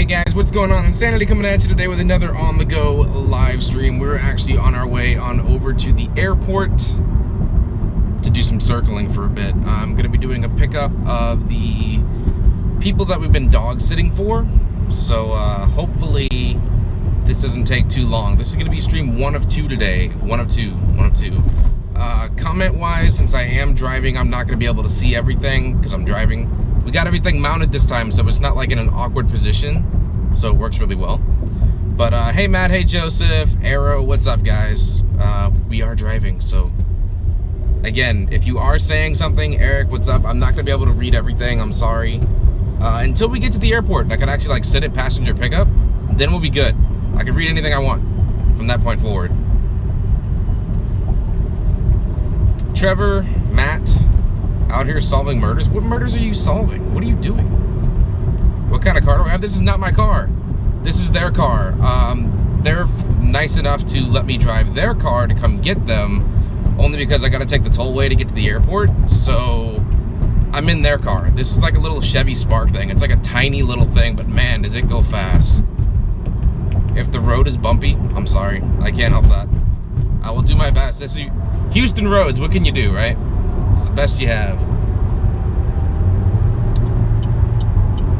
Hey guys, what's going on? Insanity coming at you today with another on-the-go live stream. We're actually on our way on over to the airport to do some circling for a bit. I'm going to be doing a pickup of the people that we've been dog sitting for. So hopefully this doesn't take too long. This is going to be stream 1 of 2 today. 1 of 2. Comment-wise, since I am driving, I'm not going to be able to see everything because I'm driving. We got everything mounted this time, so it's not like in an awkward position, so it works really well. But hey Matt, hey Joseph, Arrow, what's up guys? We are driving, so again, if you are saying something, Eric, what's up? I'm not gonna be able to read everything, I'm sorry. Until we get to the airport and I can actually like sit at passenger pickup, then we'll be good. I can read anything I want from that point forward. Trevor, Matt, out here solving murders. What murders are you solving? What are you doing? What kind of car do I have? This is not my car. This is their car. They're nice enough to let me drive their car to come get them, only because I got to take the tollway to get to the airport. So I'm in their car. This is like a little Chevy Spark thing. It's like a tiny little thing, but man, does it go fast. If the road is bumpy, I'm sorry. I can't help that. I will do my best. This is Houston roads. What can you do, right? It's the best you have.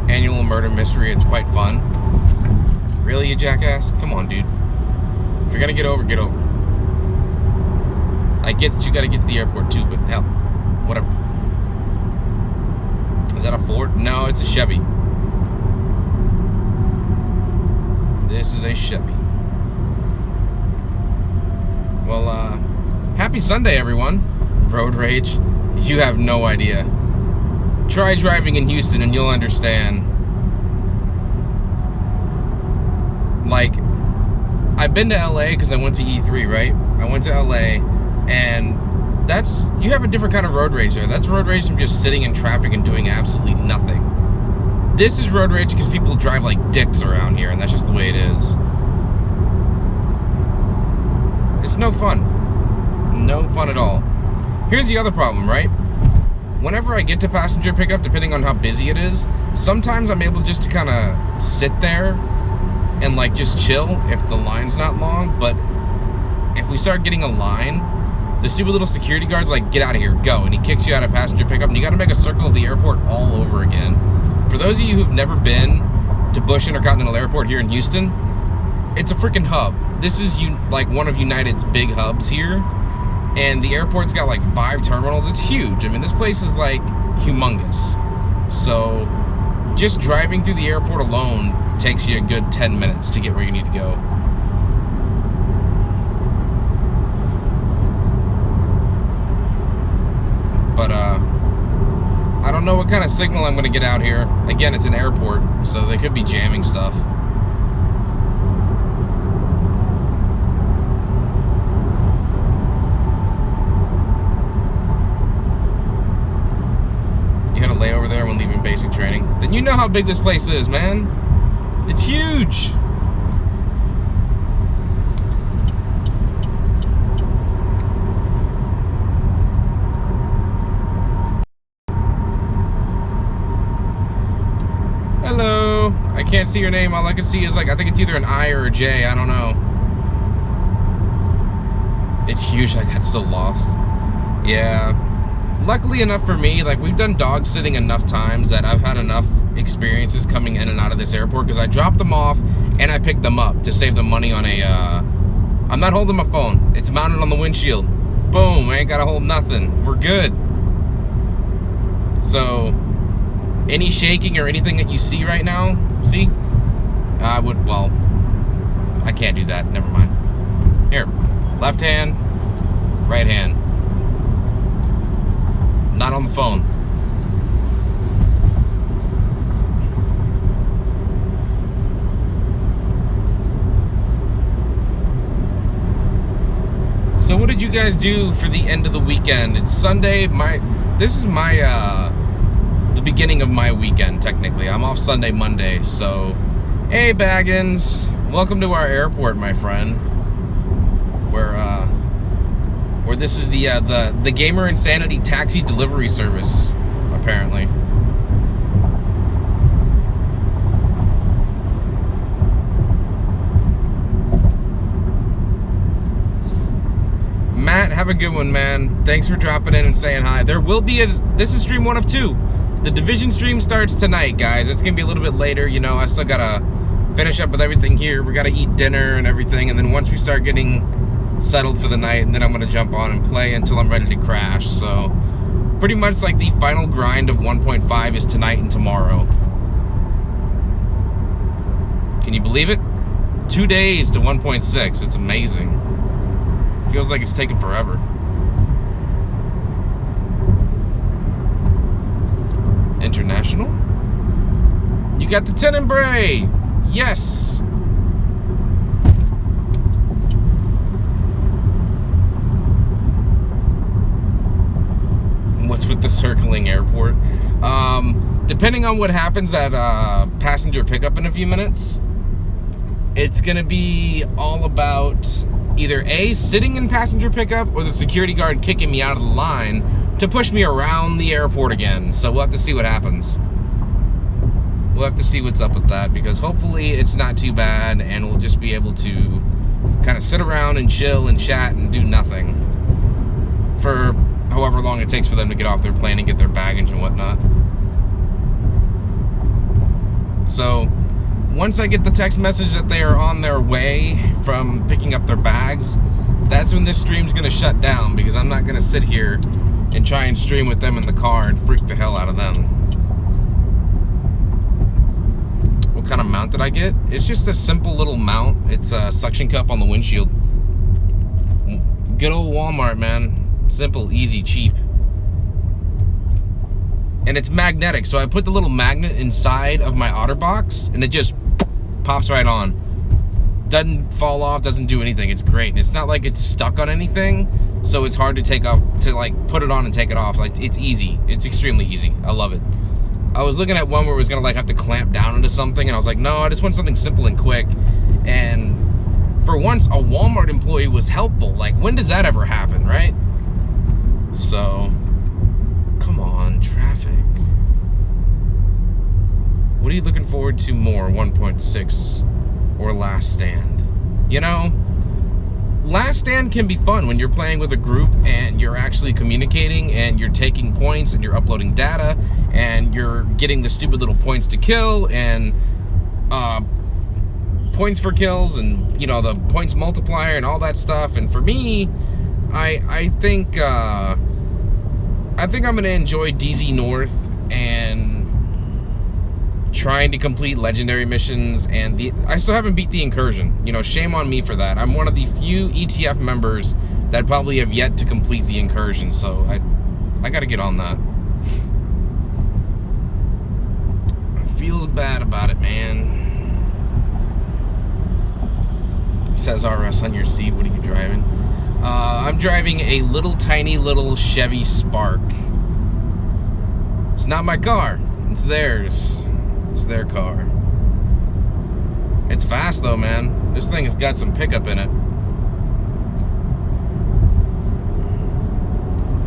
Annual murder mystery, it's quite fun. Really, you jackass? Come on, dude. If you're gonna get over, get over. I get that you gotta get to the airport too, but hell, whatever. Is that a Ford? No, it's a Chevy. This is a Chevy. Well, happy Sunday, everyone. Road rage? You have no idea. Try driving in Houston and you'll understand. Like, I've been to LA because I went to E3, right? I went to LA and you have a different kind of road rage there. That's road rage from just sitting in traffic and doing absolutely nothing. This is road rage because people drive like dicks around here and that's just the way it is. It's no fun. No fun at all. Here's the other problem, right? Whenever I get to passenger pickup, depending on how busy it is, sometimes I'm able just to kind of sit there and like just chill if the line's not long. But if we start getting a line, the stupid little security guard's like, get out of here, go. And he kicks you out of passenger pickup and you got to make a circle of the airport all over again. For those of you who've never been to Bush Intercontinental Airport here in Houston, it's a freaking hub. This is like one of United's big hubs here. And the airport's got like 5 terminals. It's huge. I mean, this place is like humongous. So just driving through the airport alone takes you a good 10 minutes to get where you need to go. But I don't know what kind of signal I'm gonna get out here. Again, it's an airport, so they could be jamming stuff. Lay over there when leaving basic training. Then you know how big this place is, man. It's huge. Hello. I can't see your name. All I can see is like, I think it's either an I or a J. I don't know. It's huge. I got so lost. Yeah. Luckily enough for me, like we've done dog sitting enough times that I've had enough experiences coming in and out of this airport because I drop them off and I pick them up to save them money on a, I'm not holding my phone. It's mounted on the windshield. Boom, I ain't gotta hold nothing. We're good. So, any shaking or anything that you see right now, see? Well, I can't do that, never mind. Here, left hand, right hand. Not on the phone. So what did you guys do for the end of the weekend? It's Sunday. This is my the beginning of my weekend technically. I'm off Sunday, Monday. So, hey Baggins, welcome to our airport, my friend. Where this is the GamrInsanity taxi delivery service, apparently. Matt, have a good one, man. Thanks for dropping in and saying hi. There will be this is stream 1 of 2. The Division stream starts tonight, guys. It's gonna be a little bit later, you know. I still gotta finish up with everything here. We gotta eat dinner and everything, and then once we start getting settled for the night, and then I'm gonna jump on and play until I'm ready to crash. So pretty much like the final grind of 1.5 is tonight and tomorrow. Can you believe it? 2 days to 1.6. It's amazing. Feels like it's taken forever. International? You got the Tenebrae! Yes! What's with the circling airport? Depending on what happens at passenger pickup in a few minutes, it's gonna be all about either A, sitting in passenger pickup, or the security guard kicking me out of the line to push me around the airport again. So we'll have to see what happens. We'll have to see what's up with that, because hopefully it's not too bad and we'll just be able to kind of sit around and chill and chat and do nothing for however long it takes for them to get off their plane and get their baggage and whatnot. So once I get the text message that they are on their way from picking up their bags, that's when this stream's gonna shut down, because I'm not gonna sit here and try and stream with them in the car and freak the hell out of them. What kind of mount did I get? It's just a simple little mount. It's a suction cup on the windshield. Good old Walmart, man. Simple, easy, cheap. And it's magnetic, so I put the little magnet inside of my OtterBox and it just pops right on. Doesn't fall off, doesn't do anything. It's great. And it's not like it's stuck on anything, so it's hard to take off, to like put it on and take it off. Like, it's easy. It's extremely easy. I love it. I was looking at one where it was gonna like have to clamp down into something, and I was like, no, I just want something simple and quick. And for once, a Walmart employee was helpful. Like, when does that ever happen, right? So, come on, traffic. What are you looking forward to more, 1.6 or Last Stand? You know, Last Stand can be fun when you're playing with a group and you're actually communicating and you're taking points and you're uploading data and you're getting the stupid little points to kill and points for kills and, you know, the points multiplier and all that stuff. And for me, I think I'm gonna enjoy DZ North and trying to complete legendary missions, and I still haven't beat the incursion. You know, shame on me for that. I'm one of the few ETF members that probably have yet to complete the incursion, so I gotta get on that. Feels bad about it, man. Says RS on your seat. What are you driving? I'm driving a little tiny little Chevy Spark. It's not my car. It's theirs. It's their car. It's fast though, man. This thing has got some pickup in it.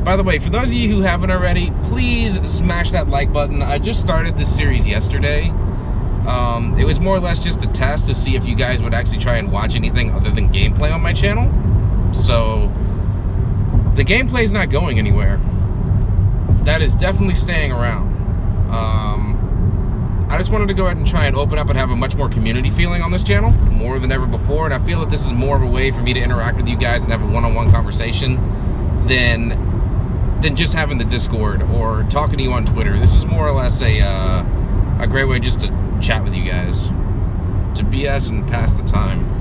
By the way, for those of you who haven't already, please smash that like button. I just started this series yesterday. It was more or less just a test to see if you guys would actually try and watch anything other than gameplay on my channel. So the gameplay is not going anywhere. That is definitely staying around. I just wanted to go ahead and try and open up and have a much more community feeling on this channel, more than ever before, and I feel that this is more of a way for me to interact with you guys and have a one-on-one conversation than just having the Discord or talking to you on Twitter. This is more or less a great way just to chat with you guys, to BS and pass the time.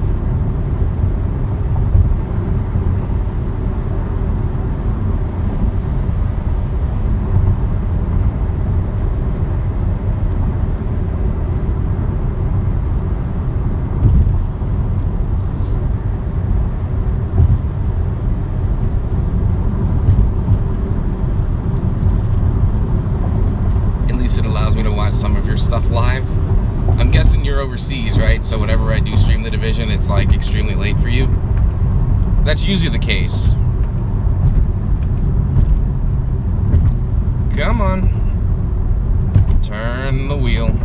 Some of your stuff live. I'm guessing you're overseas, right? So whenever I do stream the Division, it's like extremely late for you. That's usually the case. Come on. Turn the wheel.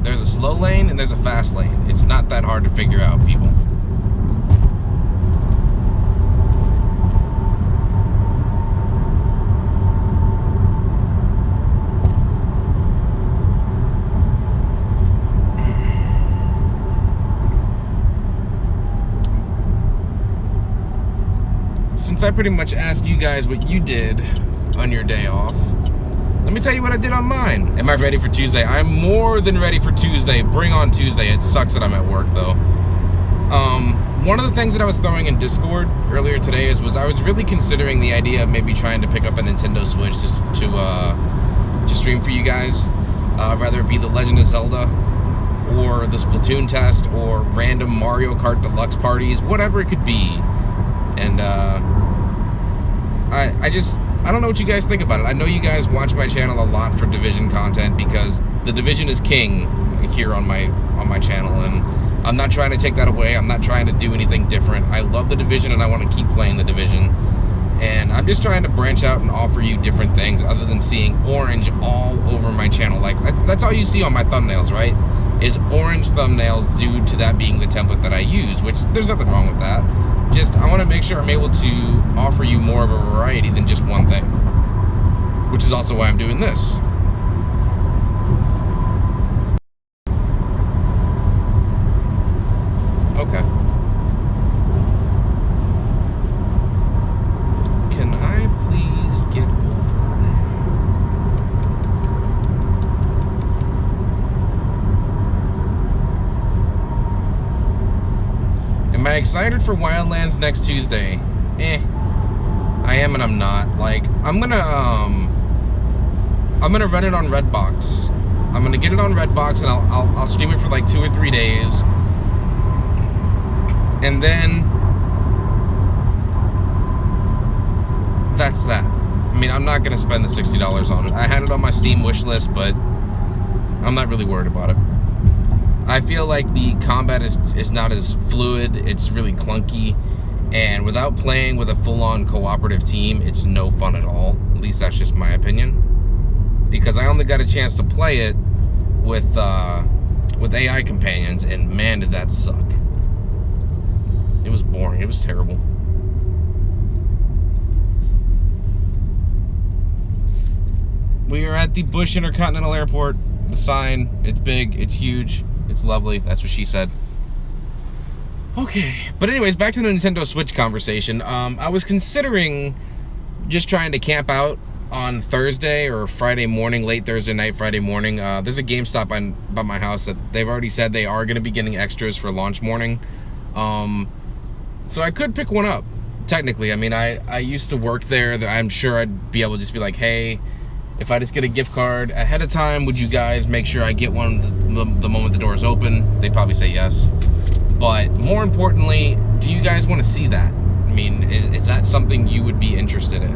There's a slow lane and there's a fast lane. It's not that hard to figure out, people. since I pretty much asked you guys what you did on your day off, let me tell you what I did on mine. Am I ready for Tuesday? I'm more than ready for Tuesday. Bring on Tuesday. It sucks that I'm at work, though. One of the things that I was throwing in Discord earlier today was I was really considering the idea of maybe trying to pick up a Nintendo Switch just to stream for you guys. Whether it be the Legend of Zelda, or the Splatoon test, or random Mario Kart Deluxe parties, whatever it could be. And I don't know what you guys think about it. I know you guys watch my channel a lot for Division content because the Division is king here on my channel, and I'm not trying to take that away. I'm not trying to do anything different. I love the Division and I want to keep playing the Division. And I'm just trying to branch out and offer you different things other than seeing orange all over my channel. Like, that's all you see on my thumbnails, right? Is orange thumbnails due to that being the template that I use, which there's nothing wrong with that. Just, I want to make sure I'm able to offer you more of a variety than just one thing. Which is also why I'm doing this. Okay. Can I please get over? Am I excited for Wildlands next Tuesday? I am and I'm not. Like, I'm gonna run it on Redbox. I'm gonna get it on Redbox and I'll stream it for like 2 or 3 days. And then that's that. I mean, I'm not gonna spend the $60 on it. I had it on my Steam wish list, but I'm not really worried about it. I feel like the combat is not as fluid. It's really clunky, and without playing with a full-on cooperative team, it's no fun at all. At least that's just my opinion. Because I only got a chance to play it with AI companions, and man, did that suck. It was boring. It was terrible. We are at the Bush Intercontinental Airport. The sign, it's big, it's huge, it's lovely. That's what she said. Okay, but anyways, back to the Nintendo Switch conversation. I was considering just trying to camp out on Thursday or Friday morning, late Thursday night, Friday morning. There's a GameStop by my house that they've already said they are going to be getting extras for launch morning. So I could pick one up, technically. I mean, I used to work there. I'm sure I'd be able to just be like, hey, if I just get a gift card ahead of time, would you guys make sure I get one the moment the doors open? They'd probably say yes. But more importantly, do you guys want to see that? I mean, is that something you would be interested in?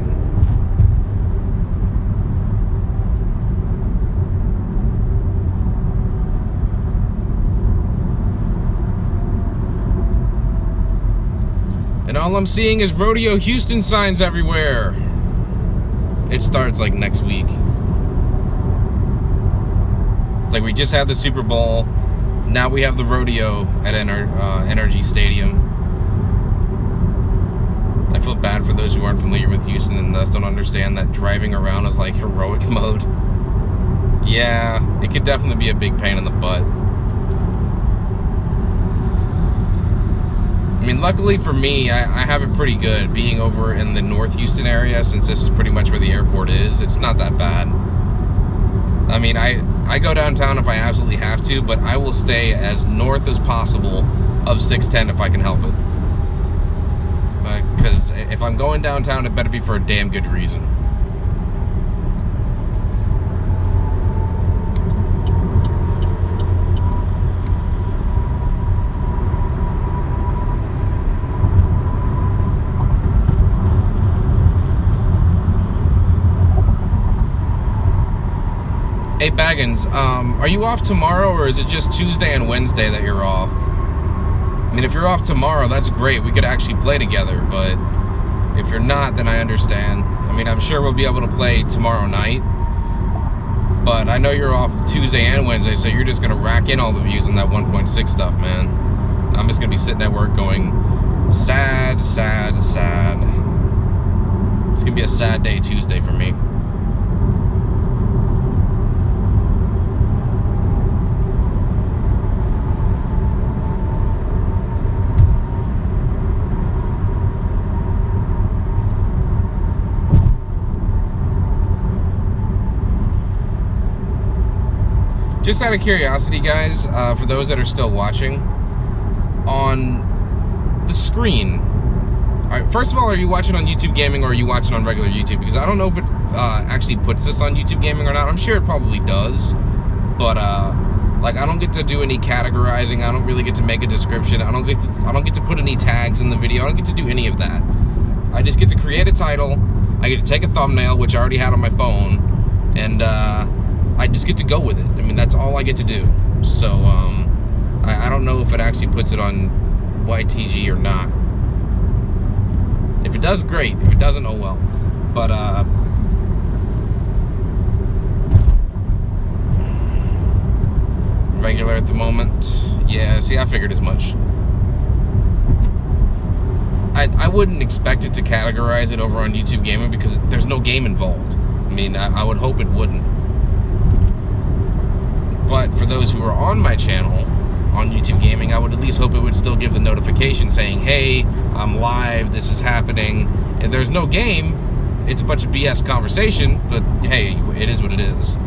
And all I'm seeing is Rodeo Houston signs everywhere. It starts like next week. Like, we just had the Super Bowl. Now we have the rodeo at NRG Stadium. I feel bad for those who aren't familiar with Houston and thus don't understand that driving around is like heroic mode. Yeah, it could definitely be a big pain in the butt. I mean, luckily for me, I have it pretty good being over in the North Houston area, since this is pretty much where the airport is. It's not that bad. I mean, I go downtown if I absolutely have to, but I will stay as north as possible of 610 if I can help it. Because if I'm going downtown, it better be for a damn good reason. Hey Baggins, are you off tomorrow, or is it just Tuesday and Wednesday that you're off? I mean, if you're off tomorrow, that's great. We could actually play together, but if you're not, then I understand. I mean, I'm sure we'll be able to play tomorrow night, but I know you're off Tuesday and Wednesday, so you're just gonna rack in all the views on that 1.6 stuff, man. I'm just gonna be sitting at work going, sad, sad, sad. It's gonna be a sad day Tuesday for me. Just out of curiosity, guys, for those that are still watching, on the screen, all right, first of all, are you watching on YouTube Gaming or are you watching on regular YouTube? Because I don't know if it actually puts this on YouTube Gaming or not. I'm sure it probably does, but like, I don't get to do any categorizing. I don't really get to make a description. I don't get to put any tags in the video. I don't get to do any of that. I just get to create a title. I get to take a thumbnail, which I already had on my phone, and I just get to go with it. I mean, that's all I get to do. So I don't know if it actually puts it on YTG or not. If it does, great. If it doesn't, oh well. But regular at the moment. Yeah, see, I figured as much. I wouldn't expect it to categorize it over on YouTube Gaming because there's no game involved. I mean, I would hope it wouldn't. But for those who are on my channel on YouTube Gaming, I would at least hope it would still give the notification saying, hey, I'm live, this is happening. And there's no game, it's a bunch of BS conversation, but hey, it is what it is.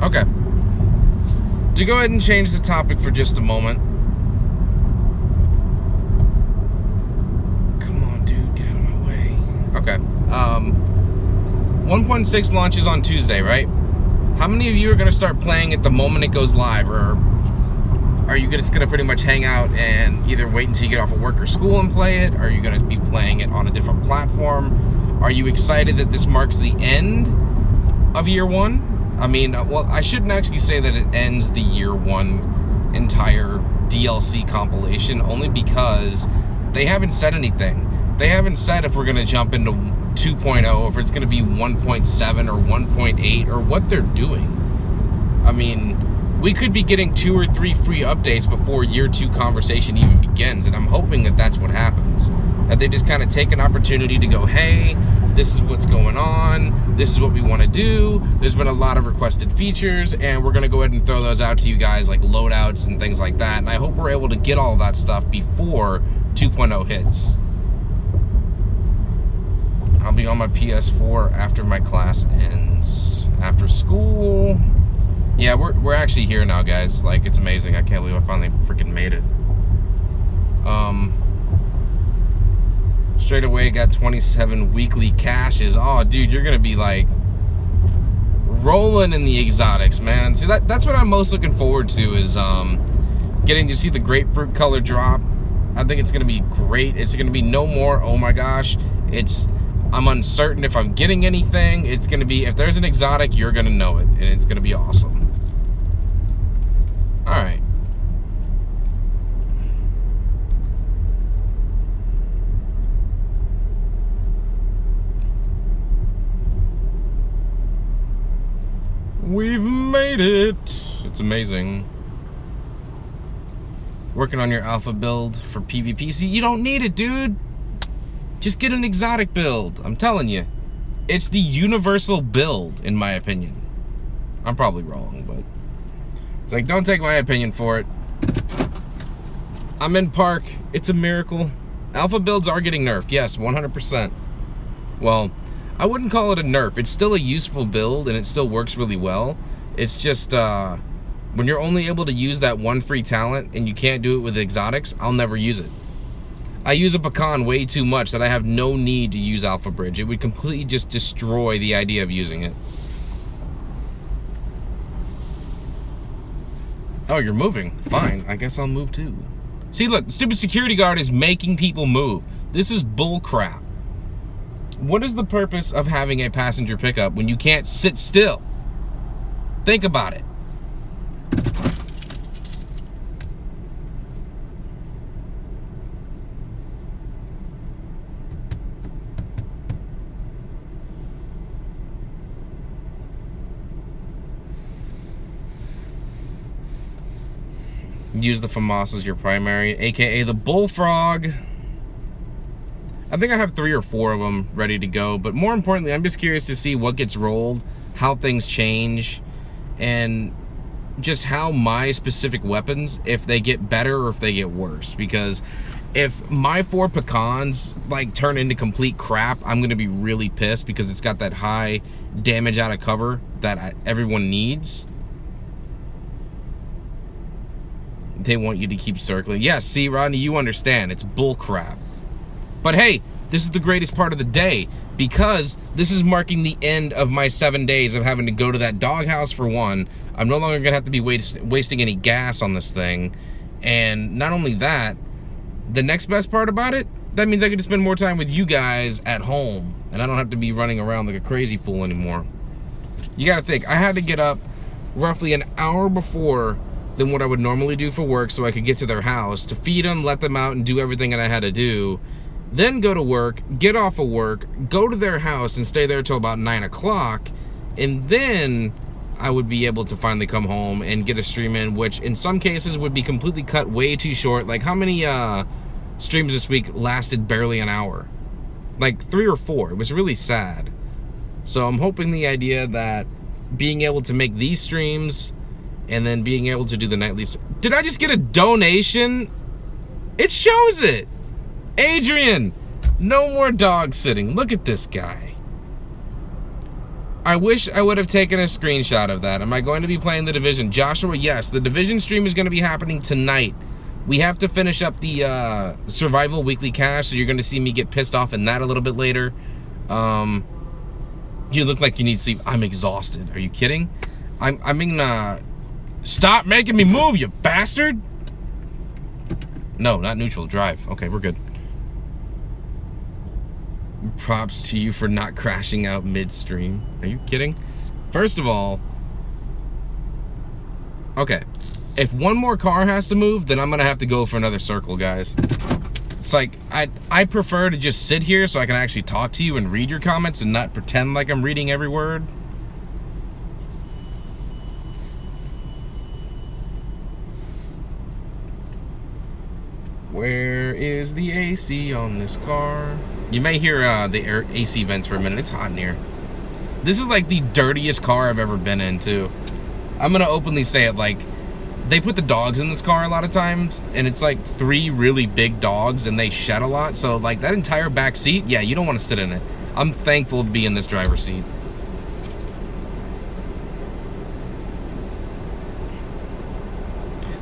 Okay. To go ahead and change the topic for just a moment. Come on, dude, get out of my way. Okay. 1.6 launches on Tuesday, right? How many of you are going to start playing it the moment it goes live, or are you just going to pretty much hang out and either wait until you get off of work or school and play it? Or are you going to be playing it on a different platform? Are you excited that this marks the end of year one? I mean, well, I shouldn't actually say that it ends the year one entire DLC compilation, only because they haven't said anything. They haven't said if we're going to jump into 2.0, if it's going to be 1.7 or 1.8, or what they're doing. I mean, we could be getting 2 or 3 free updates before year 2 conversation even begins, and I'm hoping that that's what happens. That they just kind of take an opportunity to go, hey, this is what's going on, this is what we want to do, there's been a lot of requested features, and we're going to go ahead and throw those out to you guys, like loadouts and things like that, and I hope we're able to get all of that stuff before 2.0 hits. I'll be on my PS4 after my class ends. After school. Yeah, we're actually here now, guys. Like, it's amazing. I can't believe I finally freaking made it. Straight away got 27 weekly caches. Oh, dude, you're gonna be like rolling in the exotics, man. See, that's what I'm most looking forward to, is getting to see the grapefruit color drop. I think it's gonna be great. It's gonna be no more, oh my gosh, I'm uncertain if I'm getting anything. It's gonna be, if there's an exotic, you're gonna know it, and it's gonna be awesome. All right. We've made it. It's amazing. Working on your alpha build for PvP. See, you don't need it, dude. Just get an exotic build. I'm telling you. It's the universal build, in my opinion. I'm probably wrong, but it's like, don't take my opinion for it. I'm in park. It's a miracle. Alpha builds are getting nerfed. Yes, 100%. Well, I wouldn't call it a nerf. It's still a useful build, and it still works really well. It's just, when you're only able to use that one free talent, and you can't do it with exotics, I'll never use it. I use a pecan way too much that I have no need to use Alpha Bridge. It would completely just destroy the idea of using it. Oh, you're moving. Fine. I guess I'll move too. See, look, the stupid security guard is making people move. This is bull crap. What is the purpose of having a passenger pickup when you can't sit still? Think about it. Use the FAMAS as your primary, aka the bullfrog. I think I have 3 or 4 of them ready to go, but more importantly, I'm just curious to see what gets rolled, how things change, and just how my specific weapons, if they get better or if they get worse. Because if my 4 pecans like turn into complete crap, I'm gonna be really pissed because it's got that high damage out of cover that everyone needs. They want you to keep circling. Yeah, see, Rodney, you understand. It's bull crap. But hey, this is the greatest part of the day, because this is marking the end of my 7 days of having to go to that doghouse for one. I'm no longer gonna have to be wasting any gas on this thing. And not only that, the next best part about it, that means I get to spend more time with you guys at home, and I don't have to be running around like a crazy fool anymore. You gotta think, I had to get up roughly an hour before than what I would normally do for work so I could get to their house to feed them, let them out, and do everything that I had to do. Then go to work, get off of work, go to their house and stay there till about 9 o'clock, and then I would be able to finally come home and get a stream in, which in some cases would be completely cut way too short. Like, how many streams this week lasted barely an hour? Like 3 or 4. It was really sad. So I'm hoping the idea that being able to make these streams and then being able to do the nightly Did I just get a donation? It shows it. Adrian, no more dog sitting. Look at this guy. I wish I would have taken a screenshot of that. Am I going to be playing The Division? Joshua, yes. The Division stream is going to be happening tonight. We have to finish up the Survival Weekly Cache, so you're going to see me get pissed off in that a little bit later. You look like you need sleep. I'm exhausted. Are you kidding? I mean, stop making me move, you bastard! No, not neutral. Drive. Okay, we're good. Props to you for not crashing out midstream. Are you kidding? First of all, okay, if one more car has to move, then I'm gonna have to go for another circle, guys. It's like, I prefer to just sit here so I can actually talk to you and read your comments and not pretend like I'm reading every word. Where is the AC on this car? You may hear the AC vents for a minute. It's hot in here. This is like the dirtiest car I've ever been in, too. I'm gonna openly say it, like, they put the dogs in this car a lot of times, and it's like 3 really big dogs, and they shed a lot. So, like, that entire back seat, yeah, you don't want to sit in it. I'm thankful to be in this driver's seat.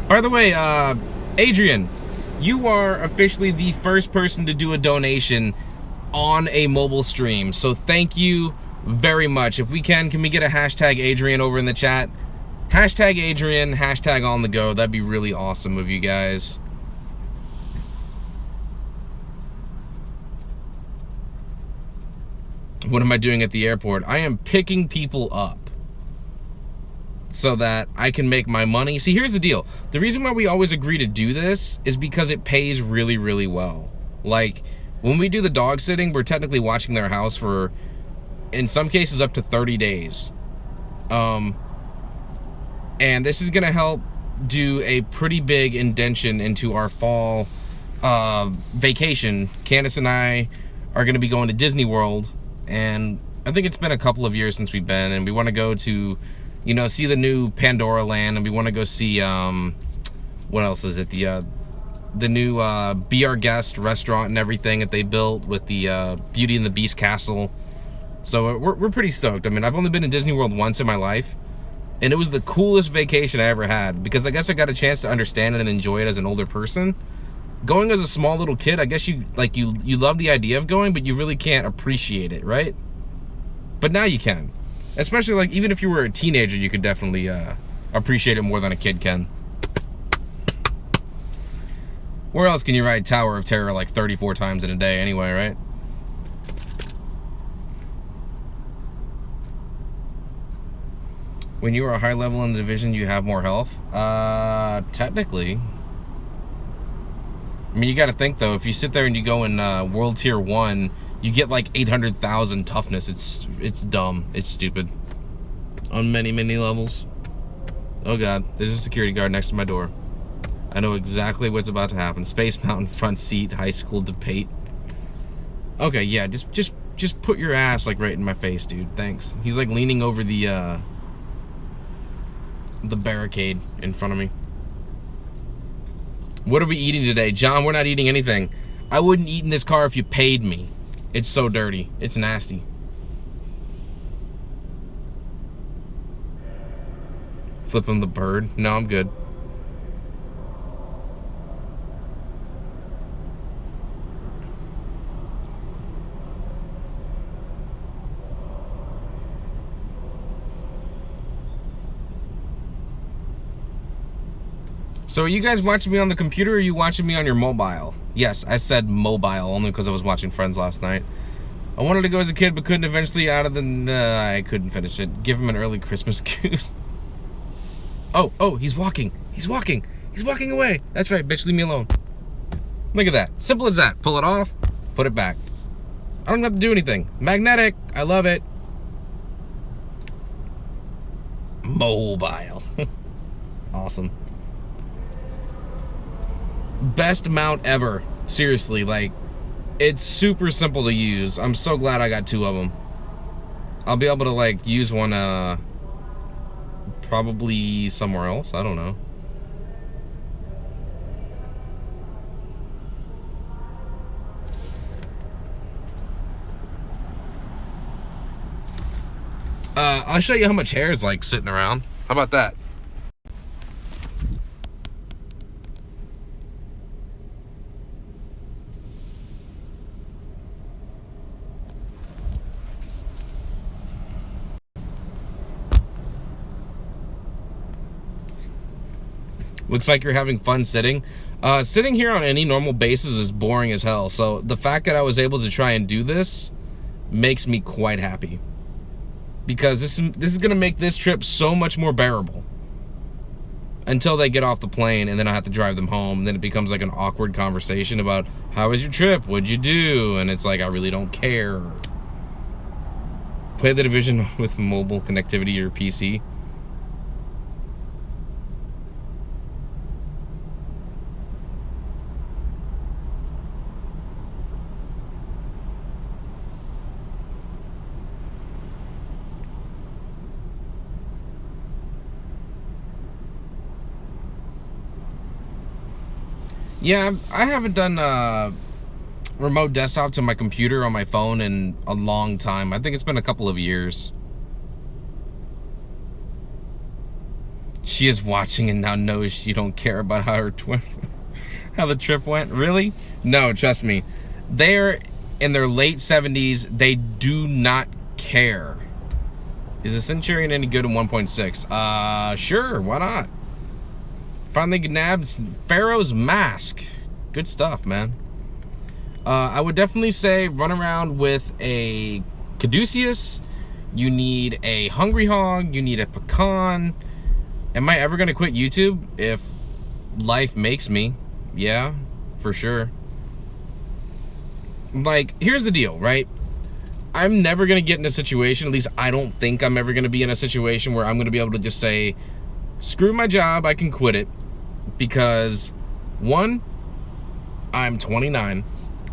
By the way, Adrian, you are officially the first person to do a donation on a mobile stream. So thank you very much. If we can we get a hashtag Adrian over in the chat? Hashtag Adrian, hashtag on the go. That'd be really awesome of you guys. What am I doing at the airport? I am picking people up so that I can make my money. See, here's the deal. The reason why we always agree to do this is because it pays really, really well. Like, when we do the dog sitting, we're technically watching their house for, in some cases, up to 30 days. And this is gonna help do a pretty big indention into our fall vacation. Candace and I are gonna be going to Disney World, and I think it's been a couple of years since we've been, and we wanna go to, you know, see the new Pandora Land, and we want to go see, what else is it? The new Be Our Guest restaurant and everything that they built with the Beauty and the Beast castle. So we're pretty stoked. I mean, I've only been in Disney World once in my life, and it was the coolest vacation I ever had, because I guess I got a chance to understand it and enjoy it as an older person. Going as a small little kid, I guess you love the idea of going, but you really can't appreciate it, right? But now you can. Especially, like, even if you were a teenager, you could definitely appreciate it more than a kid can. Where else can you ride Tower of Terror like 34 times in a day anyway, right? When you are a high level in the division, you have more health? Technically. I mean, you gotta think, though, if you sit there and you go in World Tier 1, you get like 800,000 toughness. It's dumb. It's stupid. On many, many levels. Oh god, there's a security guard next to my door. I know exactly what's about to happen. Space Mountain front seat, high school debate. Okay, yeah, just put your ass like right in my face, dude. Thanks. He's like leaning over the the barricade in front of me. What are we eating today? John, we're not eating anything. I wouldn't eat in this car if you paid me. It's so dirty. It's nasty. Flipping the bird. No, I'm good. So are you guys watching me on the computer or are you watching me on your mobile? Yes, I said mobile only because I was watching Friends last night. I wanted to go as a kid but couldn't eventually out of the... I couldn't finish it. Give him an early Christmas gift. Oh, he's walking. He's walking. He's walking away. That's right, bitch, leave me alone. Look at that. Simple as that. Pull it off, put it back. I don't have to do anything. Magnetic. I love it. Mobile. Awesome. Best mount ever. Seriously, like, it's super simple to use. I'm so glad I got 2 of them. I'll be able to, like, use one, probably somewhere else. I don't know. I'll show you how much hair is, like, sitting around. How about that? Looks like you're having fun sitting. Sitting here on any normal basis is boring as hell. So the fact that I was able to try and do this makes me quite happy. Because this is going to make this trip so much more bearable. Until they get off the plane and then I have to drive them home. And then it becomes like an awkward conversation about, how was your trip? What'd you do? And it's like, I really don't care. Play the Division with mobile connectivity or PC. Yeah, I haven't done remote desktop to my computer on my phone in a long time. I think it's been a couple of years. She is watching and now knows you don't care about how how the trip went. Really? No, trust me. They're in their late 70s. They do not care. Is the Centurion any good in 1.6? Sure, why not? Finally nabbed Pharaoh's Mask. Good stuff, man. I would definitely say run around with a Caduceus. You need a Hungry Hog. You need a Pecan. Am I ever going to quit YouTube? If life makes me. Yeah, for sure. Like, here's the deal, right? I'm never going to get in a situation, at least I don't think I'm ever going to be in a situation where I'm going to be able to just say, screw my job, I can quit it. Because, one, I'm 29.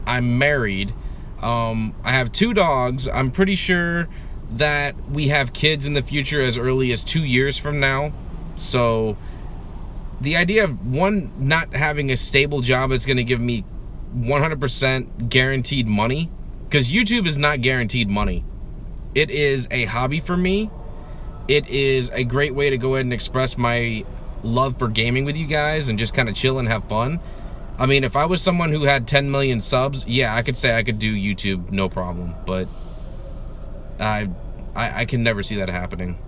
I'm married. I have 2 dogs. I'm pretty sure that we have kids in the future as early as 2 years from now. So, the idea of, one, not having a stable job that's going to give me 100% guaranteed money. Because YouTube is not guaranteed money. It is a hobby for me. It is a great way to go ahead and express my love for gaming with you guys and just kind of chill and have fun. I mean, if I was someone who had 10 million subs, yeah, I could say I could do YouTube, no problem. But I can never see that happening.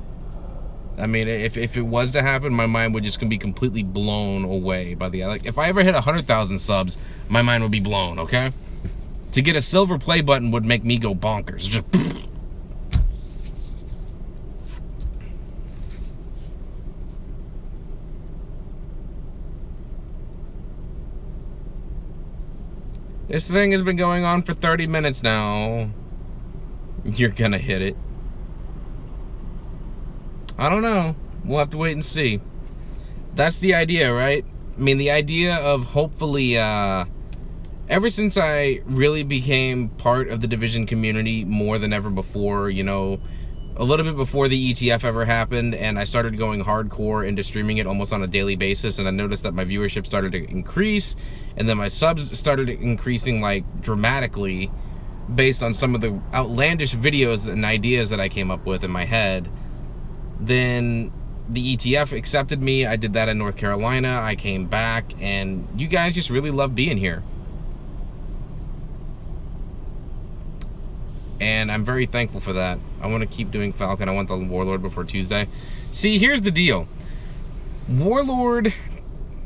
I mean, if it was to happen, my mind would just be completely blown away by the... Like, if I ever hit 100,000 subs, my mind would be blown, okay? To get a silver play button would make me go bonkers. Just... This thing has been going on for 30 minutes now. You're gonna hit it. I don't know. We'll have to wait and see. That's the idea, right? I mean, the idea of hopefully, ever since I really became part of the Division community more than ever before, you know, a little bit before the ETF ever happened, and I started going hardcore into streaming it almost on a daily basis, and I noticed that my viewership started to increase, and then my subs started increasing like dramatically based on some of the outlandish videos and ideas that I came up with in my head. Then the ETF accepted me. I did that in North Carolina. I came back, and you guys just really love being here. And I'm very thankful for that. I want to keep doing Falcon. I want the Warlord before Tuesday. See, here's the deal. Warlord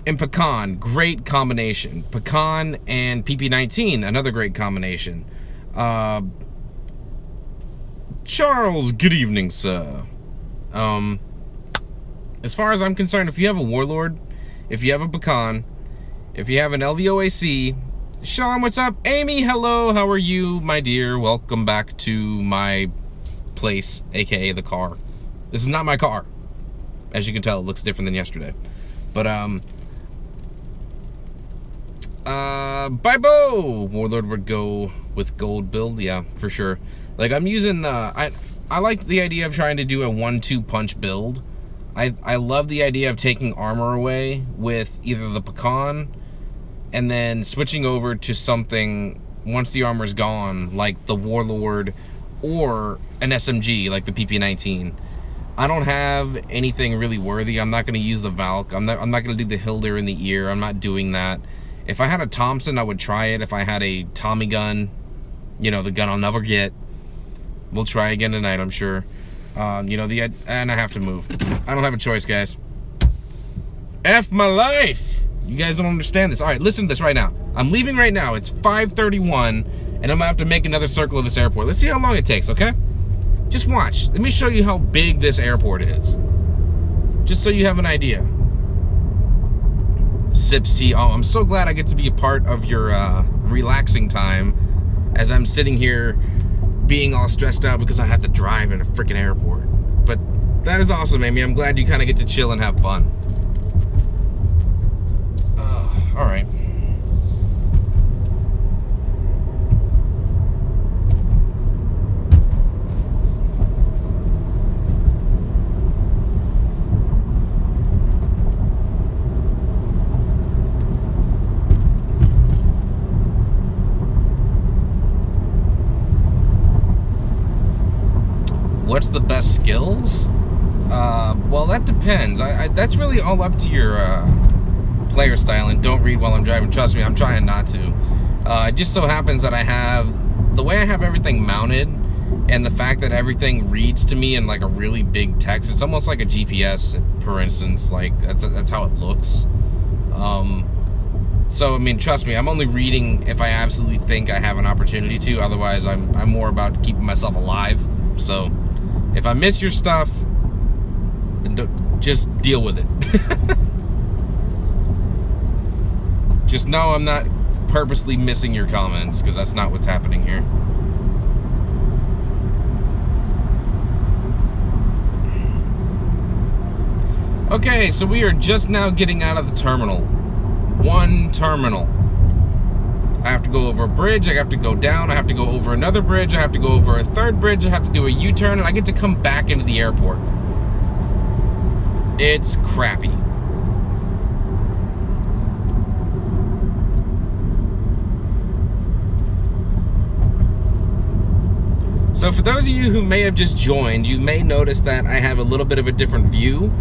and Pecan, great combination. Pecan and PP19, another great combination. Charles, good evening, sir. As far as I'm concerned, if you have a Warlord, if you have a Pecan, if you have an LVOAC, Sean, what's up? Amy, hello, how are you, my dear? Welcome back to my place, aka the car. This is not my car. As you can tell, it looks different than yesterday. But, Bibo! Warlord would go with gold build, yeah, for sure. Like, I'm using, I like the idea of trying to do a 1-2 punch build. I love the idea of taking armor away with either the Pecan and then switching over to something once the armor's gone, like the Warlord or an SMG, like the PP19. I don't have anything really worthy. I'm not going to use the Valk. I'm not going to do the Hilder in the ear. I'm not doing that. If I had a Thompson, I would try it. If I had a Tommy gun, you know, the gun I'll never get, we'll try again tonight, I'm sure. You know, and I have to move. I don't have a choice, guys. F my life. You guys don't understand this. All right, listen to this right now. I'm leaving right now. It's 5:31, and I'm gonna have to make another circle of this airport. Let's see how long it takes, okay? Just watch. Let me show you how big this airport is. Just so you have an idea. Sips tea. Oh, I'm so glad I get to be a part of your relaxing time as I'm sitting here being all stressed out because I have to drive in a freaking airport. But that is awesome, Amy. I'm glad you kind of get to chill and have fun. All right. What's the best skills? Well, that depends. That's really all up to your player style, and don't read while I'm driving. Trust me, I'm trying not to. It just so happens that I have, the way I have everything mounted, and the fact that everything reads to me in like a really big text, it's almost like a GPS, for instance. Like, that's how it looks. So, I mean, trust me, I'm only reading if I absolutely think I have an opportunity to. Otherwise, I'm more about keeping myself alive. So, if I miss your stuff, then just deal with it. Just know I'm not purposely missing your comments, because that's not what's happening here. Okay, so we are just now getting out of the terminal. One terminal. I have to go over a bridge, I have to go down, I have to go over another bridge, I have to go over a third bridge, I have to do a U-turn, and I get to come back into the airport. It's crappy. So for those of you who may have just joined, you may notice that I have a little bit of a different view.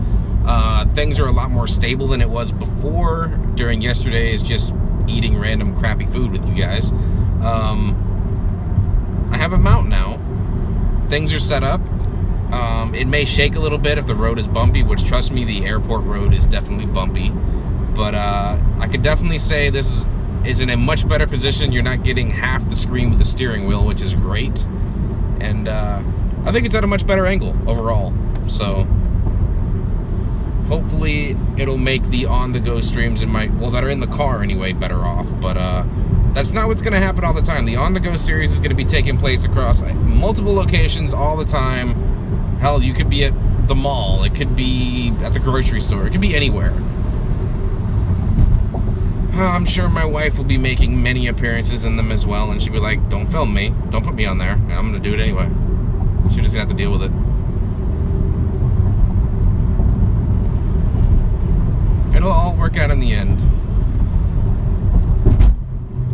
Things are a lot more stable than it was before during yesterday's just eating random crappy food with you guys. I have a mount now. Things are set up. It may shake a little bit if the road is bumpy, which, trust me, the airport road is definitely bumpy. But I could definitely say this is in a much better position. You're not getting half the screen with the steering wheel, which is great. And I think it's at a much better angle overall. So hopefully it'll make the on-the-go streams that are in the car anyway, better off. But that's not what's going to happen all the time. The on-the-go series is going to be taking place across multiple locations all the time. Hell, you could be at the mall. It could be at the grocery store. It could be anywhere. I'm sure my wife will be making many appearances in them as well, and she'll be like, don't film me. Don't put me on there. And I'm going to do it anyway. She's just going to have to deal with it. work out in the end.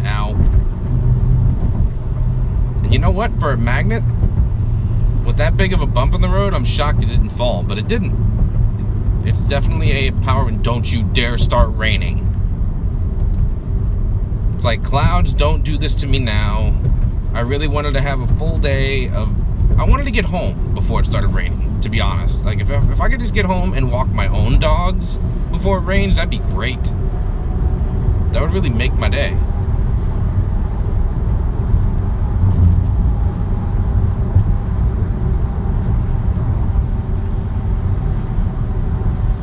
Ow. And you know what? For a magnet, with that big of a bump in the road, I'm shocked it didn't fall, but it didn't. It's definitely a power, and don't you dare start raining. It's like, clouds, don't do this to me now. I really wanted to have a full day of... I wanted to get home before it started raining, to be honest. Like, if I could just get home and walk my own dogs before it rains, that'd be great. That would really make my day.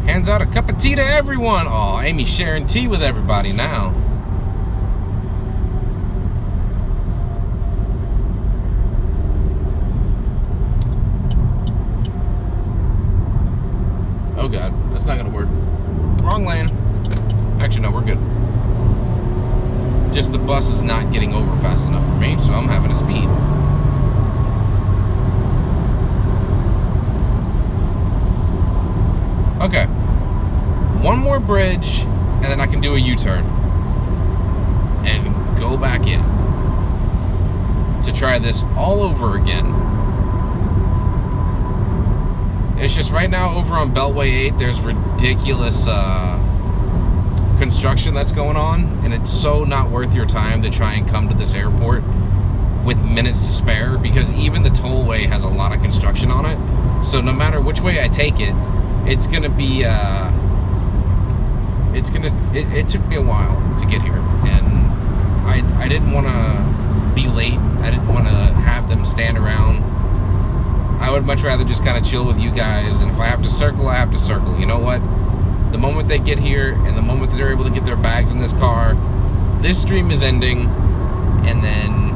Hands out a cup of tea to everyone. Oh, Amy's sharing tea with everybody now. Oh God, that's not gonna work. Wrong lane. Actually, no, we're good. Just the bus is not getting over fast enough for me, so I'm having a speed. Okay. One more bridge, and then I can do a U-turn. And go back in. To try this all over again. It's just right now over on Beltway 8, there's ridiculous construction that's going on, and it's so not worth your time to try and come to this airport with minutes to spare, because even the tollway has a lot of construction on it. So no matter which way I take it, it's gonna be it took me a while to get here, and I didn't want to be late. I didn't want to have them stand around. I would much rather just kind of chill with you guys, and if I have to circle, I have to circle. You know what? The moment they get here, and the moment that they're able to get their bags in this car, this stream is ending, and then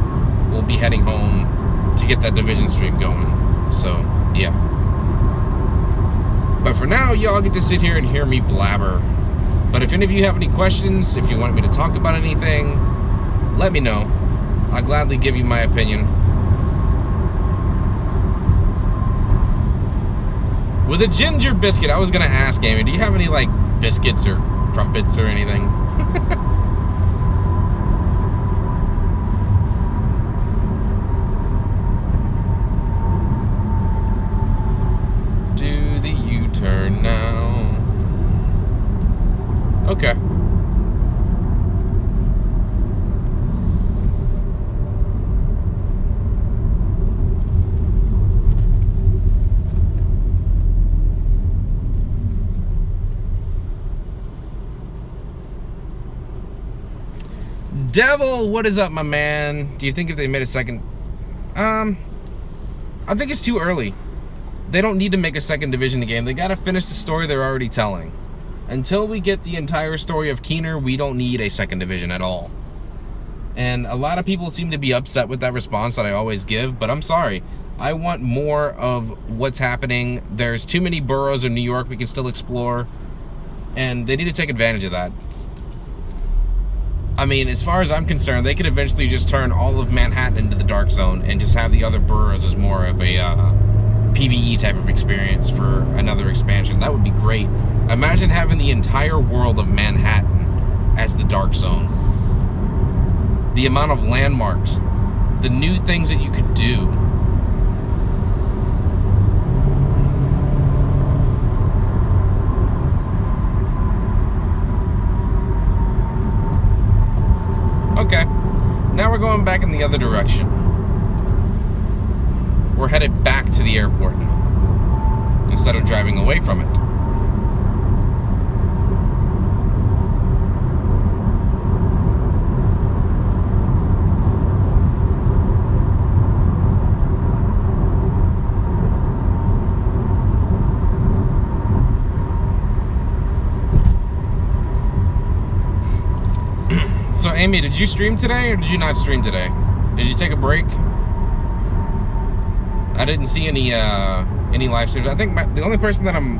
we'll be heading home to get that division stream going. So, yeah. But for now, y'all get to sit here and hear me blabber. But if any of you have any questions, if you want me to talk about anything, let me know. I'll gladly give you my opinion. With a ginger biscuit, I was gonna ask Amy, do you have any like biscuits or crumpets or anything? Do the U-turn now. Okay. Devil, what is up, my man? Do you think if they made a second... I think it's too early. They don't need to make a second division game. They gotta finish the story they're already telling. Until we get the entire story of Keener, we don't need a second division at all. And a lot of people seem to be upset with that response that I always give, but I'm sorry. I want more of what's happening. There's too many boroughs in New York we can still explore, and they need to take advantage of that. I mean, as far as I'm concerned, they could eventually just turn all of Manhattan into the Dark Zone and just have the other boroughs as more of a PvE type of experience for another expansion. That would be great. Imagine having the entire world of Manhattan as the Dark Zone. The amount of landmarks, the new things that you could do. Okay, now we're going back in the other direction. We're headed back to the airport now, instead of driving away from it. So Amy, did you stream today or did you not stream today? Did you take a break? I didn't see any live streams. I think the only person that I'm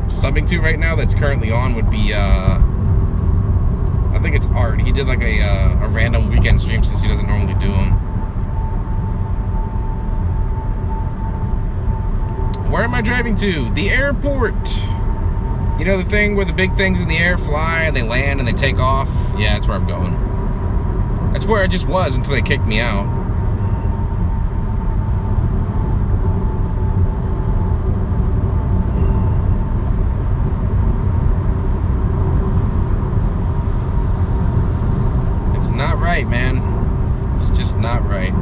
subbing to right now that's currently on would be I think it's Art. He did like a random weekend stream since he doesn't normally do them. Where am I driving to? The airport. You know the thing where the big things in the air fly and they land and they take off? Yeah, that's where I'm going. That's where I just was until they kicked me out. It's not right, man. It's just not right.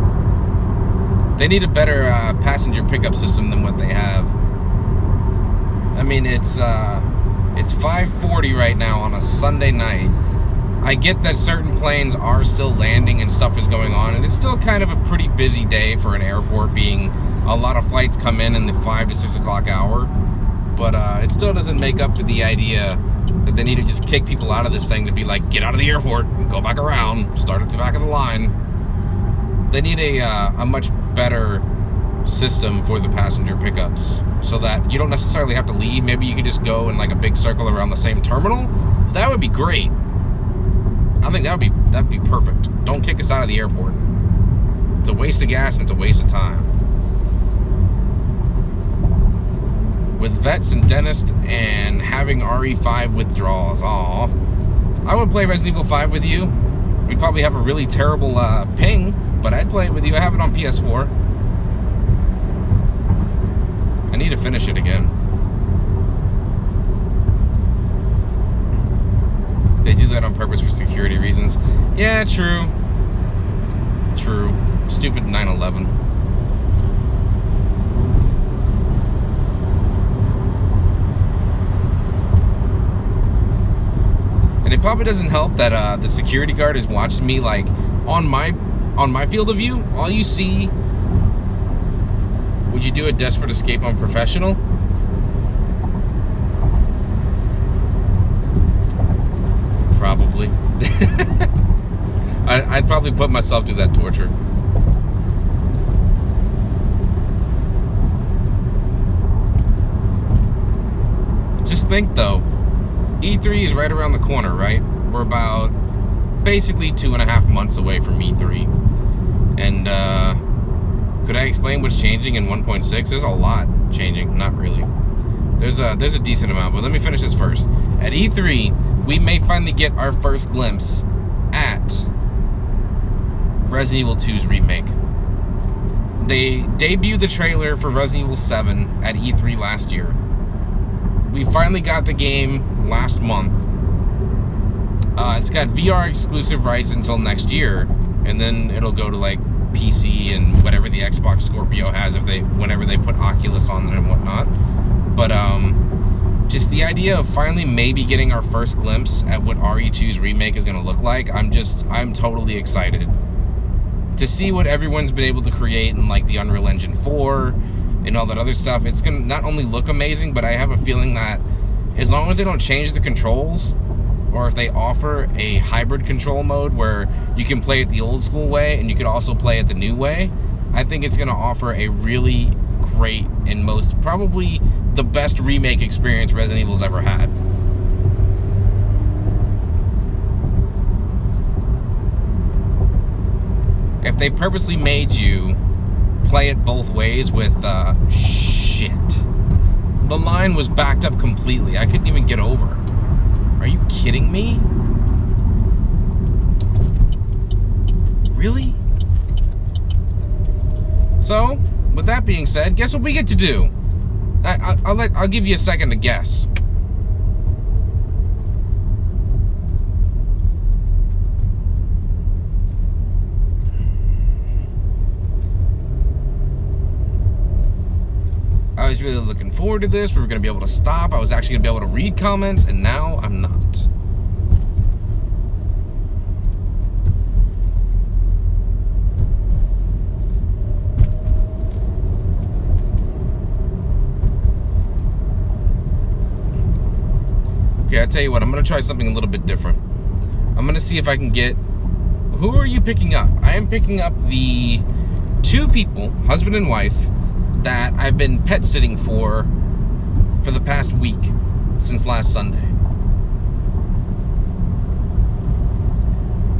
They need a better passenger pickup system than what they have. I mean, it's 5:40 right now on a Sunday night. I get that certain planes are still landing and stuff is going on, and it's still kind of a pretty busy day for an airport, being a lot of flights come in the 5 to 6 o'clock hour. But it still doesn't make up for the idea that they need to just kick people out of this thing to be like, get out of the airport, go back around, start at the back of the line. They need a much better system for the passenger pickups so that you don't necessarily have to leave. Maybe you could just go in like a big circle around the same terminal. That would be great. I think that'd be perfect. Don't kick us out of the airport. It's a waste of gas and it's a waste of time. With vets and dentists and having RE5 withdrawals, aw. I would play Resident Evil 5 with you. We'd probably have a really terrible ping, but I'd play it with you. I have it on PS4. I need to finish it again. They do that on purpose for security reasons. Yeah, true. True. Stupid 9/11. And it probably doesn't help that the security guard is watching me like on my field of view. All you see. Would you do a desperate escape on professional? Probably. I'd probably put myself through that torture. Just think though, E3 is right around the corner, right? We're about basically 2.5 months away from E3. And could I explain what's changing in 1.6? There's a lot changing. Not really. There's a decent amount, but let me finish this first. At E3, we may finally get our first glimpse at Resident Evil 2's remake. They debuted the trailer for Resident Evil 7 at E3 last year. We finally got the game last month. It's got VR exclusive rights until next year, and then it'll go to like PC and whatever the Xbox Scorpio has whenever they put Oculus on there and whatnot. But just the idea of finally maybe getting our first glimpse at what RE2's remake is going to look like, I'm totally excited to see what everyone's been able to create in like the Unreal Engine 4 and all that other stuff. It's going to not only look amazing, but I have a feeling that as long as they don't change the controls, or if they offer a hybrid control mode where you can play it the old school way and you could also play it the new way, I think it's going to offer a really great and probably the best remake experience Resident Evil's ever had. If they purposely made you play it both ways with shit. The line was backed up completely. I couldn't even get over. Are you kidding me? Really? So, with that being said, guess what we get to do? I'll give you a second to guess. I was really looking forward to this. We were going to be able to stop. I was actually going to be able to read comments, and now I'm not. Okay, I'll tell you what. I'm going to try something a little bit different. I'm going to see if I can get... Who are you picking up? I am picking up the 2 people, husband and wife, that I've been pet sitting for the past week, since last Sunday.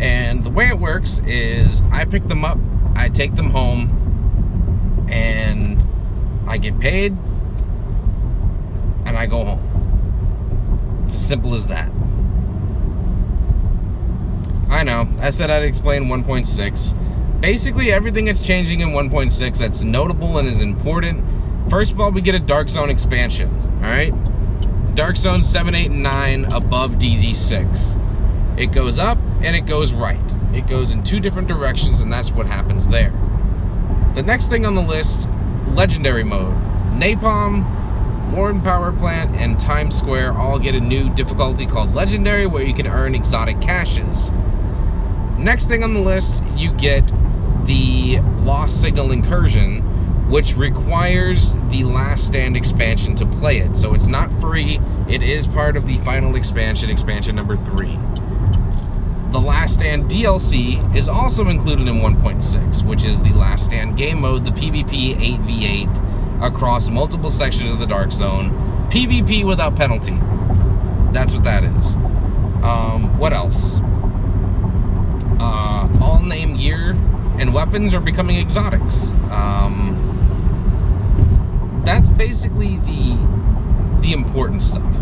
And the way it works is I pick them up, I take them home, and I get paid, and I go home. It's as simple as that. I know, I said I'd explain 1.6. Basically, everything that's changing in 1.6 that's notable and is important. First of all, we get a Dark Zone expansion, alright? Dark Zone 7, 8, and 9 above DZ6. It goes up and it goes right. It goes in two different directions, and that's what happens there. The next thing on the list, Legendary Mode. Napalm, Warren Power Plant, and Times Square all get a new difficulty called Legendary, where you can earn exotic caches. Next thing on the list, you get the Lost Signal Incursion, which requires the Last Stand expansion to play it. So it's not free, it is part of the final expansion, expansion number 3. The Last Stand DLC is also included in 1.6, which is the Last Stand game mode, the PvP 8v8 across multiple sections of the Dark Zone. PvP without penalty. That's what that is. What else? All name gear and weapons are becoming exotics. That's basically the important stuff.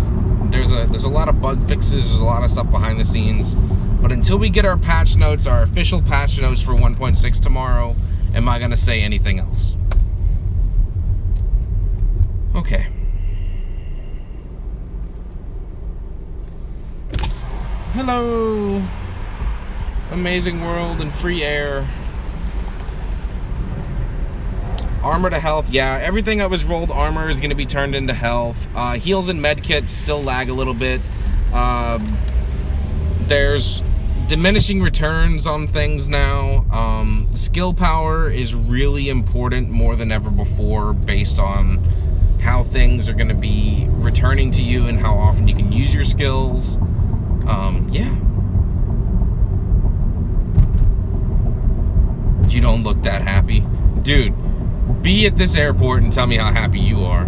There's a lot of bug fixes, there's a lot of stuff behind the scenes. But until we get our patch notes, our official patch notes for 1.6 tomorrow, am I gonna say anything else? Okay. Hello, amazing world and free air. Armor to health, yeah, everything that was rolled armor is gonna be turned into health. Heals and medkits still lag a little bit. There's diminishing returns on things now. Skill power is really important more than ever before based on how things are going to be returning to you and how often you can use your skills. Yeah. You don't look that happy. Dude, be at this airport and tell me how happy you are.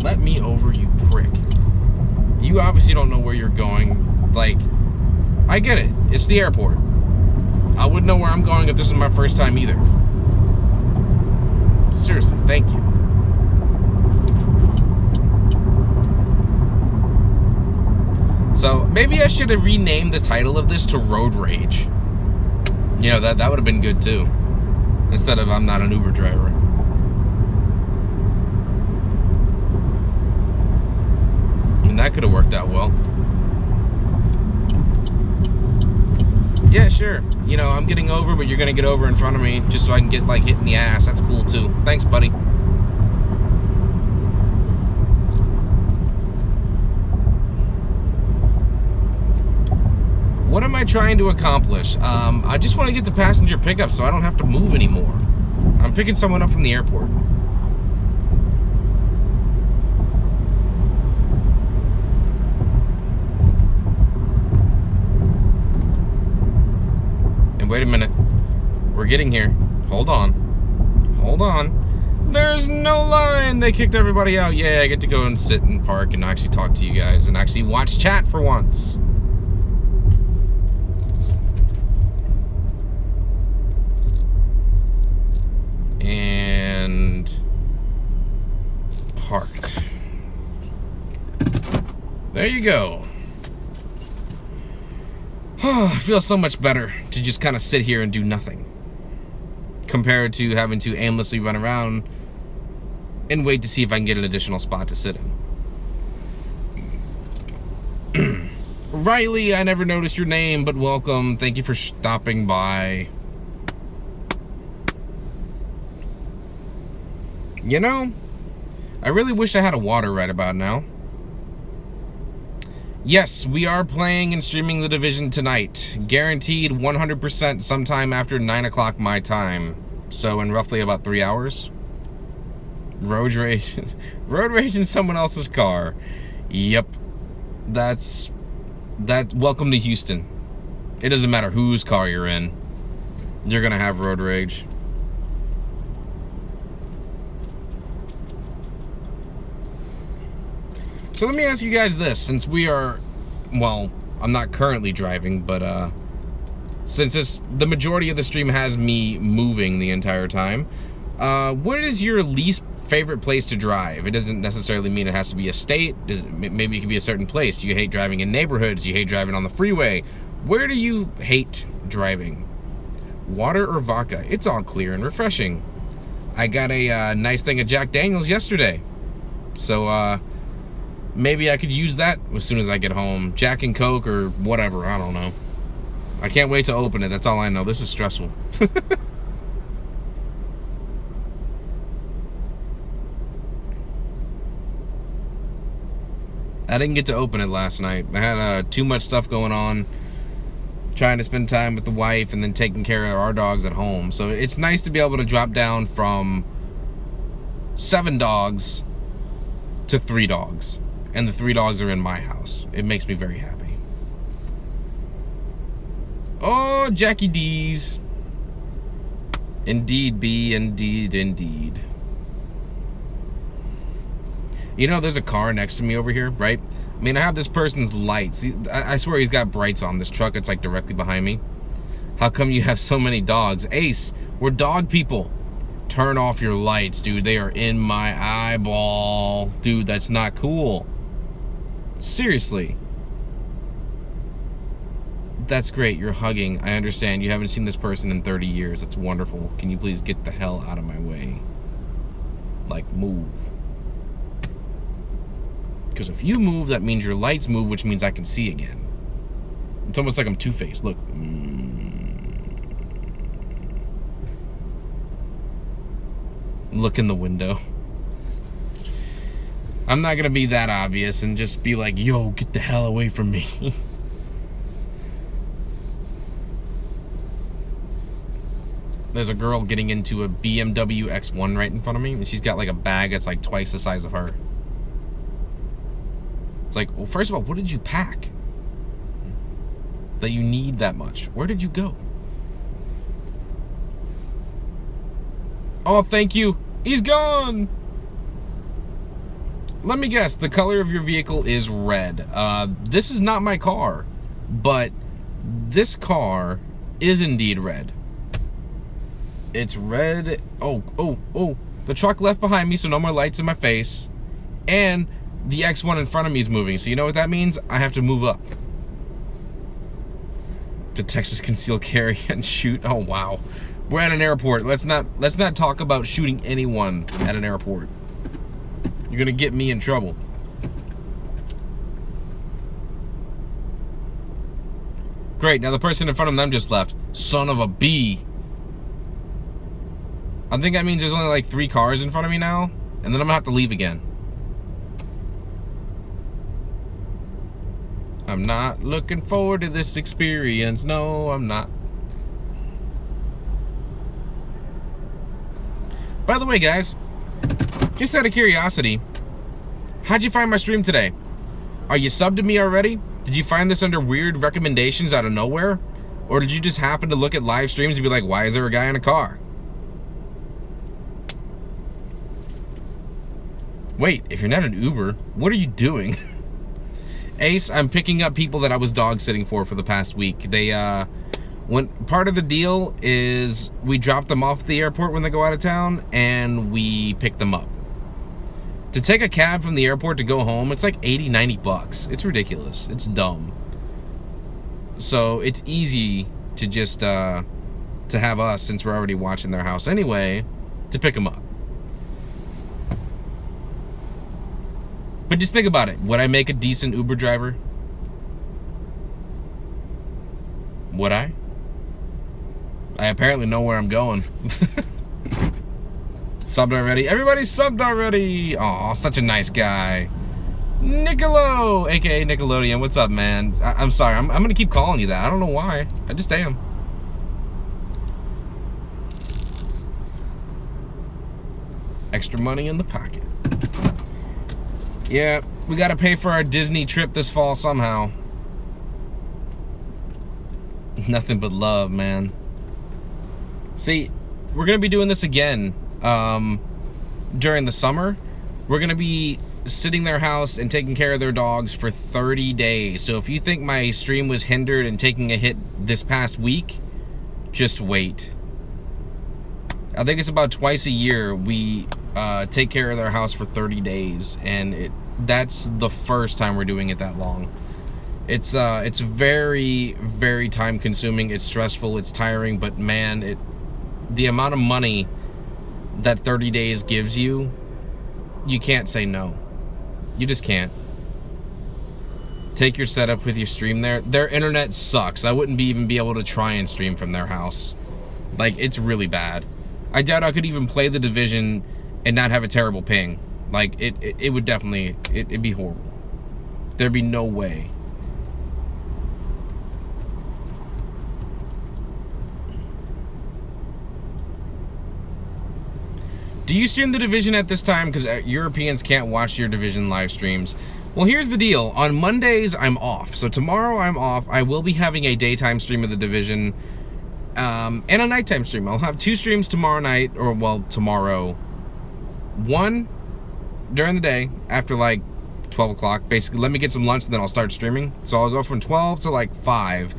Let me over, you prick. You obviously don't know where you're going. Like, I get it. It's the airport. I wouldn't know where I'm going if this was my first time either. Seriously, thank you. So, maybe I should have renamed the title of this to Road Rage. You know, that would have been good too. Instead of I'm not an Uber driver. That could have worked out well. Yeah, sure. You know, I'm getting over, but you're gonna get over in front of me just so I can get, like, hit in the ass. That's cool, too. Thanks, buddy. What am I trying to accomplish? I just want to get the passenger pickup so I don't have to move anymore. I'm picking someone up from the airport. Wait a minute. We're getting here. Hold on. Hold on. There's no line. They kicked everybody out. Yay, I get to go and sit and park and actually talk to you guys and actually watch chat for once. And parked. There you go. It feels so much better to just kind of sit here and do nothing compared to having to aimlessly run around and wait to see if I can get an additional spot to sit in. Riley, I never noticed your name, but welcome. Thank you for stopping by. You know, I really wish I had a water right about now. Yes, we are playing and streaming The Division tonight. Guaranteed 100% sometime after 9 o'clock my time. So in roughly about 3 hours. Road rage. Road rage in someone else's car. Yep. Welcome to Houston. It doesn't matter whose car you're in. You're gonna have road rage. So let me ask you guys this, since we are, well, I'm not currently driving, but since the majority of the stream has me moving the entire time, what is your least favorite place to drive? It doesn't necessarily mean it has to be a state. Maybe it could be a certain place. Do you hate driving in neighborhoods? Do you hate driving on the freeway? Where do you hate driving? Water or vodka? It's all clear and refreshing. I got a nice thing of Jack Daniels yesterday, so maybe I could use that as soon as I get home. Jack and Coke or whatever, I don't know. I can't wait to open it, that's all I know. This is stressful. I didn't get to open it last night. I had too much stuff going on, trying to spend time with the wife and then taking care of our dogs at home. So it's nice to be able to drop down from 7 dogs to 3 dogs. And the 3 dogs are in my house. It makes me very happy. Oh, Jackie D's. Indeed, B, indeed, indeed. You know, there's a car next to me over here, right? I mean, I have this person's lights. I swear he's got brights on this truck. It's like directly behind me. How come you have so many dogs? Ace, we're dog people. Turn off your lights, dude. They are in my eyeball. Dude, that's not cool. Seriously. That's great. You're hugging. I understand. You haven't seen this person in 30 years. That's wonderful. Can you please get the hell out of my way? Like, move. Because if you move, that means your lights move, which means I can see again. It's almost like I'm Two-Faced. Look. Look in the window. I'm not going to be that obvious and just be like, yo, get the hell away from me. There's a girl getting into a BMW X1 right in front of me, and she's got like a bag that's like twice the size of her. It's like, well, first of all, what did you pack that you need that much? Where did you go? Oh, thank you. He's gone. Let me guess. The color of your vehicle is red. This is not my car, but this car is indeed red. It's red. Oh. The truck left behind me, so no more lights in my face. And the X1 in front of me is moving, so you know what that means? I have to move up. The Texas concealed carry and shoot. Oh wow, we're at an airport. Let's not talk about shooting anyone at an airport. You're gonna get me in trouble. Great. Now the person in front of them just left. Son of a B. I think that means there's only like 3 cars in front of me now, and then I'm gonna have to leave again. I'm not looking forward to this experience. No, I'm not. By the way, guys, just out of curiosity, how'd you find my stream today? Are you subbed to me already? Did you find this under weird recommendations out of nowhere? Or did you just happen to look at live streams and be like, why is there a guy in a car? Wait, if you're not an Uber, what are you doing? Ace, I'm picking up people that I was dog sitting for the past week. They, when part of the deal is we drop them off at the airport when they go out of town, and we pick them up. To take a cab from the airport to go home, it's like 80, 90 bucks. It's ridiculous. It's dumb. So it's easy to just, to have us, since we're already watching their house anyway, to pick them up. But just think about it. Would I make a decent Uber driver? Would I? I apparently know where I'm going. Subbed already? Everybody's subbed already! Aw, such a nice guy. Nicolo, aka Nickelodeon. What's up, man? I'm sorry. I'm gonna keep calling you that. I don't know why. I just am. Extra money in the pocket. Yeah, we gotta pay for our Disney trip this fall somehow. Nothing but love, man. See, we're gonna be doing this again during the summer. We're gonna be sitting their house and taking care of their dogs for 30 days. So if you think my stream was hindered and taking a hit this past week, just wait. I think it's about twice a year we take care of their house for 30 days, and that's the first time we're doing it that long. It's very, very time consuming. It's stressful, it's tiring, but man, the amount of money that 30 days gives you, you can't say no. You just can't. Take your setup with your stream there. Their internet sucks. I wouldn't even be able to try and stream from their house. Like, it's really bad. I doubt I could even play The Division and not have a terrible ping. Like, it would definitely, it'd be horrible. There'd be no way. Do you stream The Division at this time? Because Europeans can't watch your Division live streams. Well, here's the deal. On Mondays, I'm off. So tomorrow, I'm off. I will be having a daytime stream of The Division and a nighttime stream. I'll have 2 streams tomorrow night, or, well, tomorrow. One during the day after, like, 12 o'clock. Basically, let me get some lunch, and then I'll start streaming. So I'll go from 12 to, like, 5.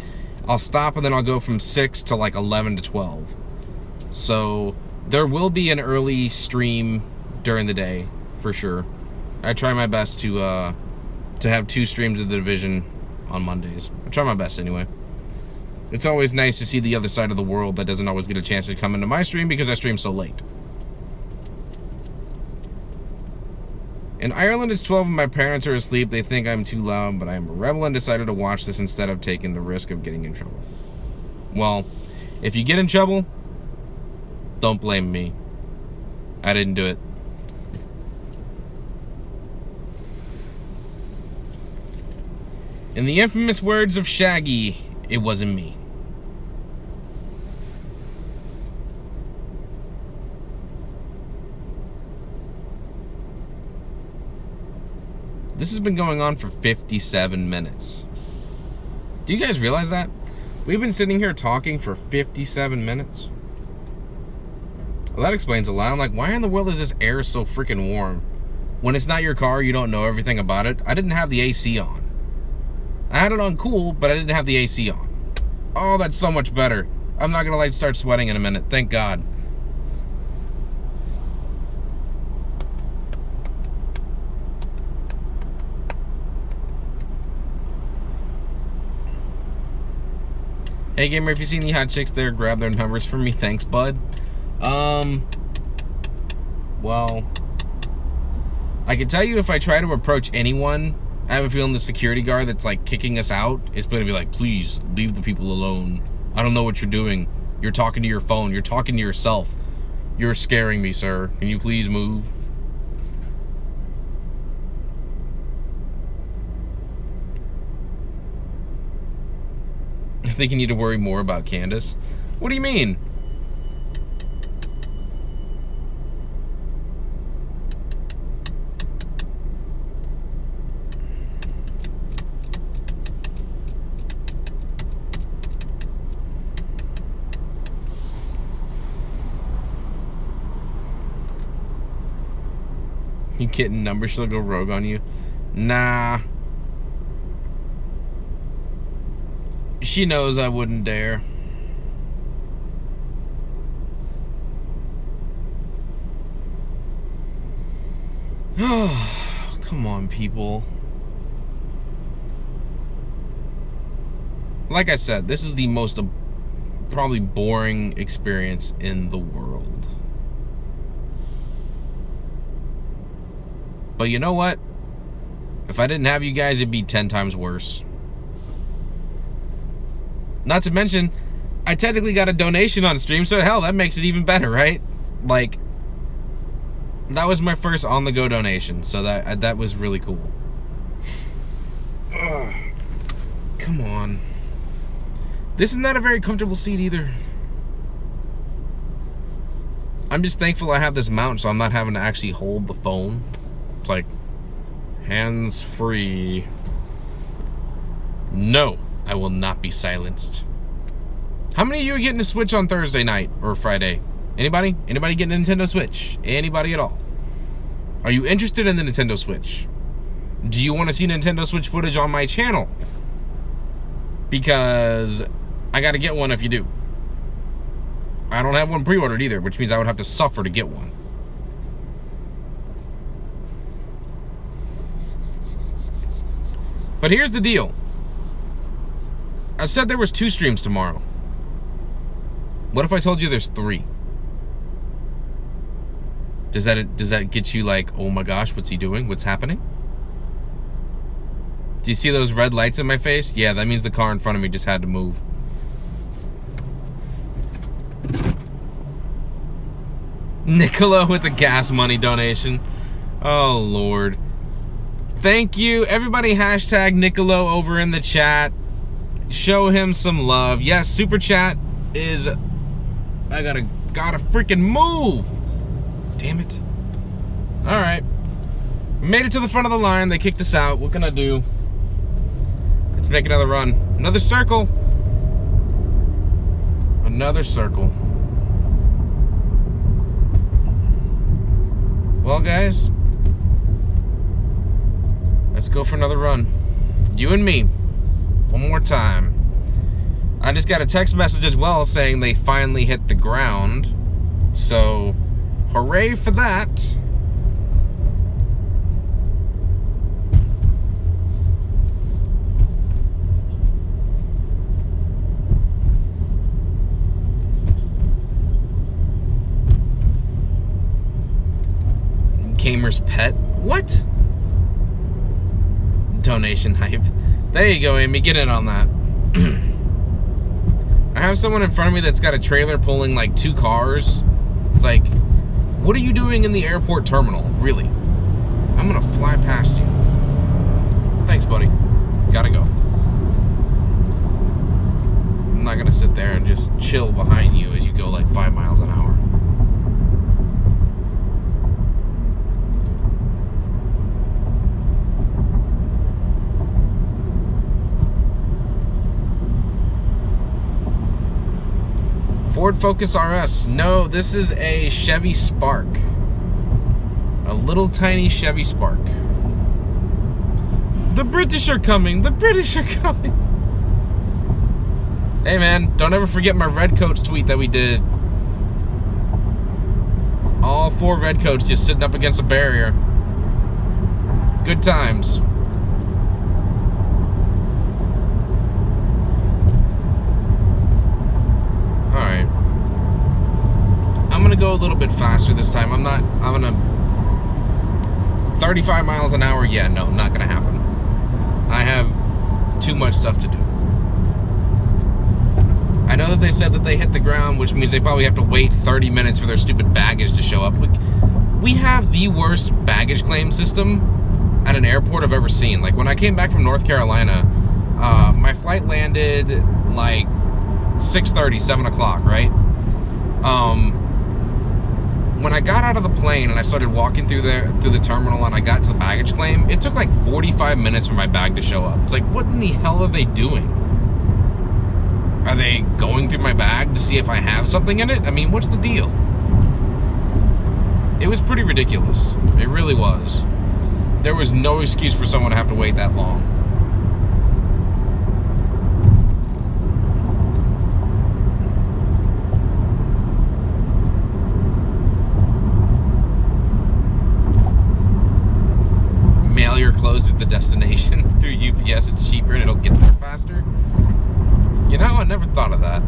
I'll stop, and then I'll go from 6 to, like, 11 to 12. So there will be an early stream during the day, for sure. I try my best to have 2 streams of The Division on Mondays. I try my best anyway. It's always nice to see the other side of the world that doesn't always get a chance to come into my stream because I stream so late. In Ireland, it's 12 and my parents are asleep. They think I'm too loud, but I am a rebel and decided to watch this instead of taking the risk of getting in trouble. Well, if you get in trouble, don't blame me. I didn't do it. In the infamous words of Shaggy, it wasn't me. This has been going on for 57 minutes. Do you guys realize that? We've been sitting here talking for 57 minutes. Well, that explains a lot. I'm like, why in the world is this air so freaking warm? When it's not your car, you don't know everything about it. I didn't have the AC on. I had it on cool, but I didn't have the AC on. Oh, that's so much better. I'm not gonna like start sweating in a minute, thank God. Hey Gamer, if you see any hot chicks there, grab their numbers for me. Thanks, bud. Well, I can tell you if I try to approach anyone, I have a feeling the security guard that's like kicking us out is going to be like, please leave the people alone. I don't know what you're doing. You're talking to your phone. You're talking to yourself. You're scaring me, sir. Can you please move? I think you need to worry more about Candace. What do you mean? You getting numbers, she'll go rogue on you. Nah. She knows I wouldn't dare. Oh, come on, people. Like I said, this is the most probably boring experience in the world. But you know what? If I didn't have you guys, it'd be 10 times worse. Not to mention, I technically got a donation on stream, so hell, that makes it even better, right? Like, that was my first on-the-go donation, so that was really cool. Ugh. Come on. This is not a very comfortable seat either. I'm just thankful I have this mount, so I'm not having to actually hold the phone. It's like, hands free. No, I will not be silenced. How many of you are getting a Switch on Thursday night or Friday? Anybody? Anybody getting a Nintendo Switch? Anybody at all? Are you interested in the Nintendo Switch? Do you want to see Nintendo Switch footage on my channel? Because I got to get one if you do. I don't have one pre-ordered either, which means I would have to suffer to get one. But here's the deal. I said there was 2 streams tomorrow. What if I told you there's 3? Does that get you like, oh my gosh, what's he doing? What's happening? Do you see those red lights in my face? Yeah, that means the car in front of me just had to move. Niccolo with the gas money donation. Oh, Lord. Thank you. Everybody hashtag Niccolo over in the chat. Show him some love. Yes, super chat is... I gotta freaking move. Damn it. Alright. Made it to the front of the line. They kicked us out. What can I do? Let's make another run. Another circle. Another circle. Well, guys, let's go for another run. You and me. One more time. I just got a text message as well saying they finally hit the ground. So, hooray for that. Gamer's pet? What? Donation hype. There you go, Amy. Get in on that. I have someone in front of me that's got a trailer pulling like 2 cars. It's like, what are you doing in the airport terminal? Really? I'm gonna fly past you. Thanks, buddy. Gotta go. I'm not gonna sit there and just chill behind you as you go like 5 miles an hour. Ford Focus RS. No, this is a Chevy Spark. A little tiny Chevy Spark. The British are coming. The British are coming. Hey, man, don't ever forget my Redcoats tweet that we did. All 4 Redcoats just sitting up against a barrier. Good times. I'm gonna go a little bit faster this time. I'm gonna 35 miles an hour. Yeah, no, not gonna happen. I have too much stuff to do. I know that they said that they hit the ground, which means they probably have to wait 30 minutes for their stupid baggage to show up. We have the worst baggage claim system at an airport I've ever seen. Like, when I came back from North Carolina, my flight landed like 6:30, 7 o'clock, right? When I got out of the plane and I started walking through the terminal and I got to the baggage claim, it took like 45 minutes for my bag to show up. It's like, what in the hell are they doing? Are they going through my bag to see if I have something in it? I mean, what's the deal? It was pretty ridiculous. It really was. There was no excuse for someone to have to wait that long. Mail your clothes at the destination through UPS. It's cheaper and it'll get there faster. You know, I never thought of that.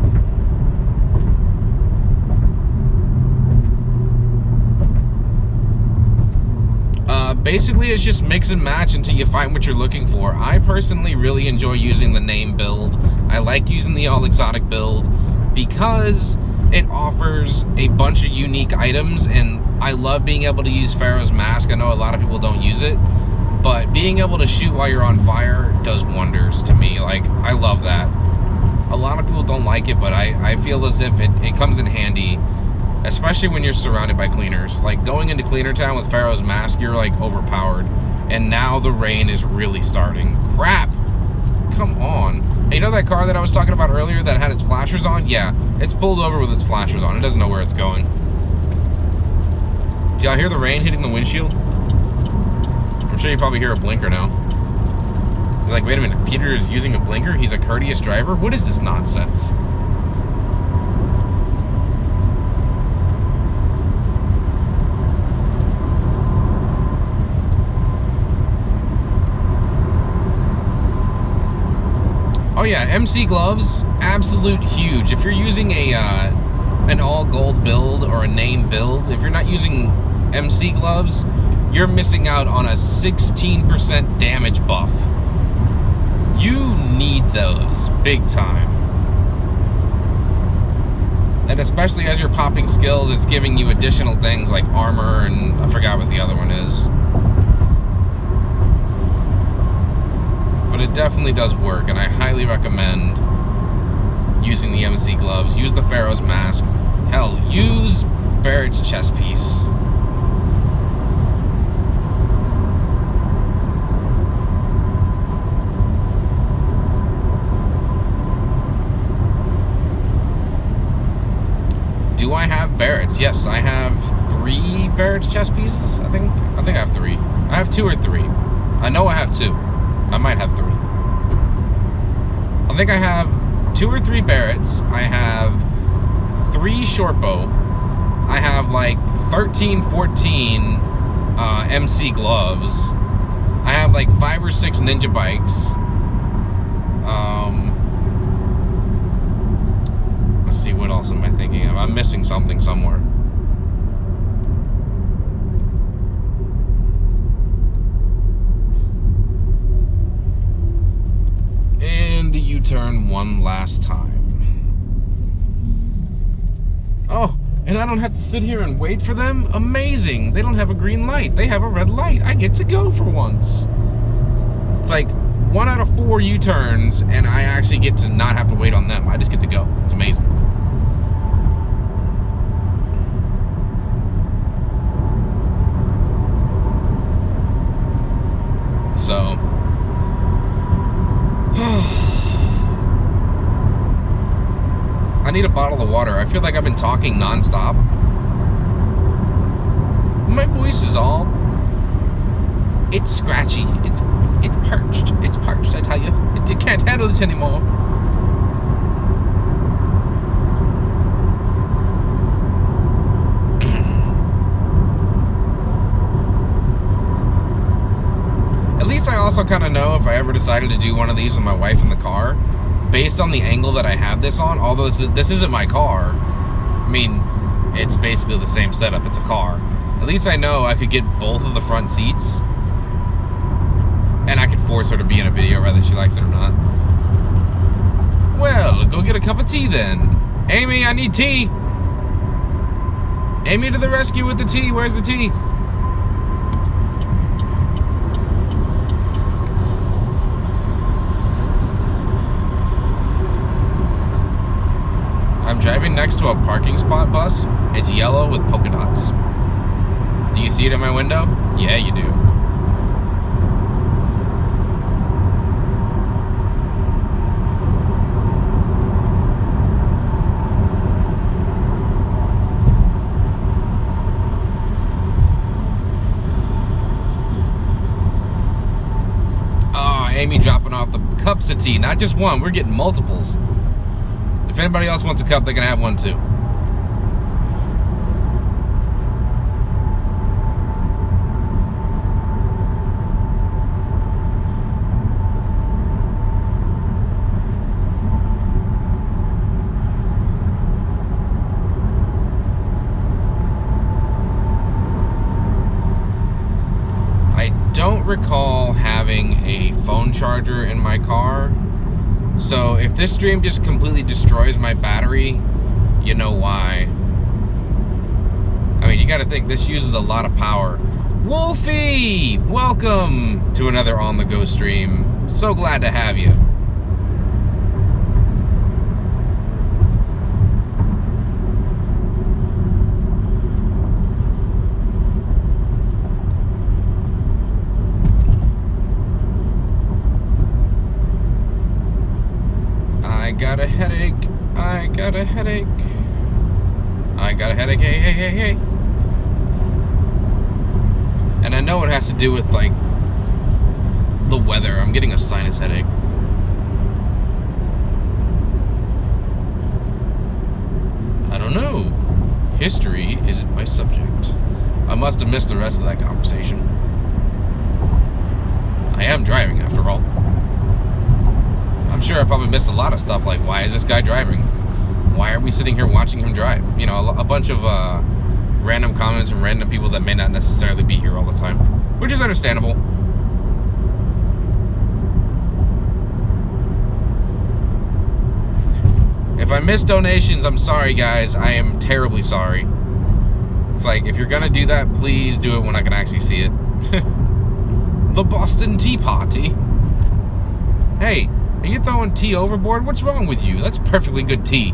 Basically, it's just mix and match until you find what you're looking for. I personally really enjoy using the name build. I like using the all exotic build because it offers a bunch of unique items, and I love being able to use Pharaoh's Mask. I know a lot of people don't use it, but being able to shoot while you're on fire does wonders to me. Like, I love that. A lot of people don't like it, but I feel as if it comes in handy, especially when you're surrounded by cleaners. Like, going into Cleaner Town with Pharaoh's Mask, you're like overpowered. And now the rain is really starting. Crap! Come on. Hey, you know that car that I was talking about earlier that had its flashers on? Yeah, it's pulled over with its flashers on. It doesn't know where it's going. Do y'all hear the rain hitting the windshield? sure you probably hear a blinker now. You're like, wait a minute, Peter is using a blinker? He's a courteous driver? What is this nonsense? Oh yeah, MC gloves, absolute huge. If you're using an all gold build or a name build, if you're not using MC gloves, you're missing out on a 16% damage buff. You need those big time. And especially as you're popping skills, it's giving you additional things like armor and I forgot what the other one is. But it definitely does work, and I highly recommend using the MC gloves. Use the Pharaoh's mask. Hell, use Barrett's chest piece. Do I have Barrett's? Yes, I have 3 Barrett's chest pieces. I think I have 3. I have 2 or 3. I know I have 2. I might have 3. I think I have 2 or 3 Barrett's. I have 3 short bow. I have like 13, 14 MC gloves. I have like 5 or 6 ninja bikes. Let's see, what else am I thinking of? I'm missing something somewhere. The U-turn one last time. Oh, and I don't have to sit here and wait for them? Amazing! They don't have a green light. They have a red light. I get to go for once. It's like 1 out of 4 U-turns, and I actually get to not have to wait on them. I just get to go. It's amazing. So... I need a bottle of water. I feel like I've been talking non-stop. My voice is all... It's scratchy. It's parched. It's parched, I tell you. It can't handle it anymore. At least I also kind of know if I ever decided to do one of these with my wife in the car, based on the angle that I have this on, although this isn't my car, I mean, it's basically the same setup, it's a car. At least I know I could get both of the front seats, and I could force her to be in a video whether she likes it or not. Well, go get a cup of tea then. Amy, I need tea. Amy to the rescue with the tea. Where's the tea? I'm driving next to a parking spot bus. It's yellow with polka dots. Do you see it in my window? Yeah, you do. Oh, Amy dropping off the cups of tea. Not just one, we're getting multiples. If anybody else wants a cup, they can have one too. I don't recall having a phone charger in my car. So if this stream just completely destroys my battery, you know why. I mean, you gotta think, this uses a lot of power. Wolfie! Welcome to another On The Go stream. So glad to have you. I got a headache. I got a headache. I got a headache. Hey, hey, hey, hey. And I know it has to do with, like, the weather. I'm getting a sinus headache. I don't know. History isn't my subject. I must have missed the rest of that conversation. I am driving, after all. I'm sure I probably missed a lot of stuff, like, why is this guy driving? Why are we sitting here watching him drive? You know, a bunch of random comments from random people that may not necessarily be here all the time, which is understandable. If I missed donations, I'm sorry, guys. I am terribly sorry. It's like, if you're gonna do that, please do it when I can actually see it. The Boston Tea Party. Hey, are you throwing tea overboard? What's wrong with you? That's perfectly good tea.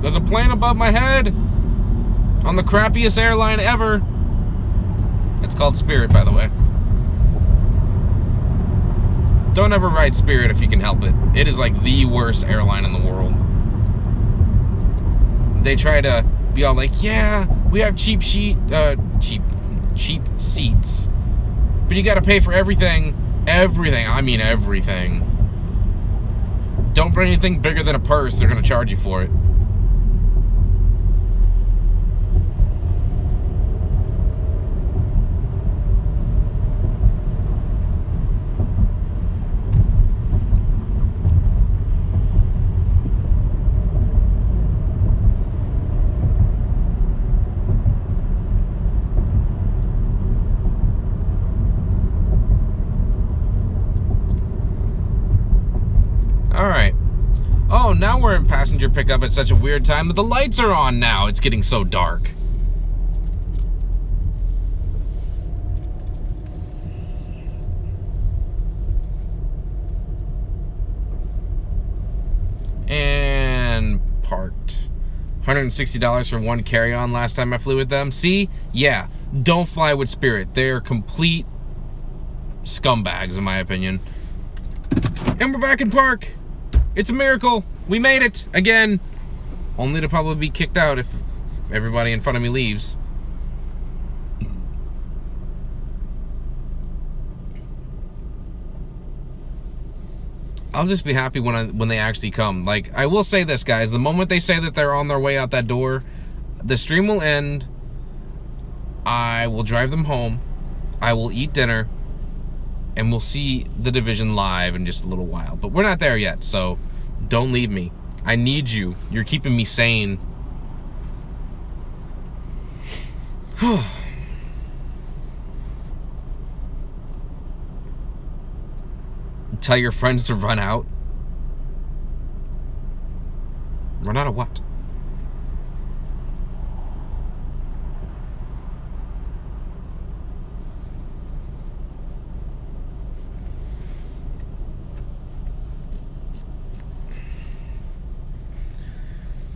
There's a plane above my head on the crappiest airline ever. It's called Spirit, by the way. Don't ever ride Spirit if you can help it. It is like the worst airline in the world. They try to be all like, yeah, we have cheap seats, but you gotta pay for everything. Everything, I mean everything. Don't bring anything bigger than a purse, they're gonna charge you for it. Oh, now we're in passenger pickup at such a weird time that the lights are on now. It's getting so dark. And parked. $160 for one carry-on last time I flew with them. See? Yeah. Don't fly with Spirit. They're complete scumbags, in my opinion. And we're back in park. It's a miracle. We made it again. Only to probably be kicked out if everybody in front of me leaves. I'll just be happy when they actually come. Like, I will say this, guys. The moment they say that they're on their way out that door, the stream will end. I will drive them home. I will eat dinner. And we'll see The Division live in just a little while. But we're not there yet, so don't leave me. I need you. You're keeping me sane. Tell your friends to run out. Run out of what?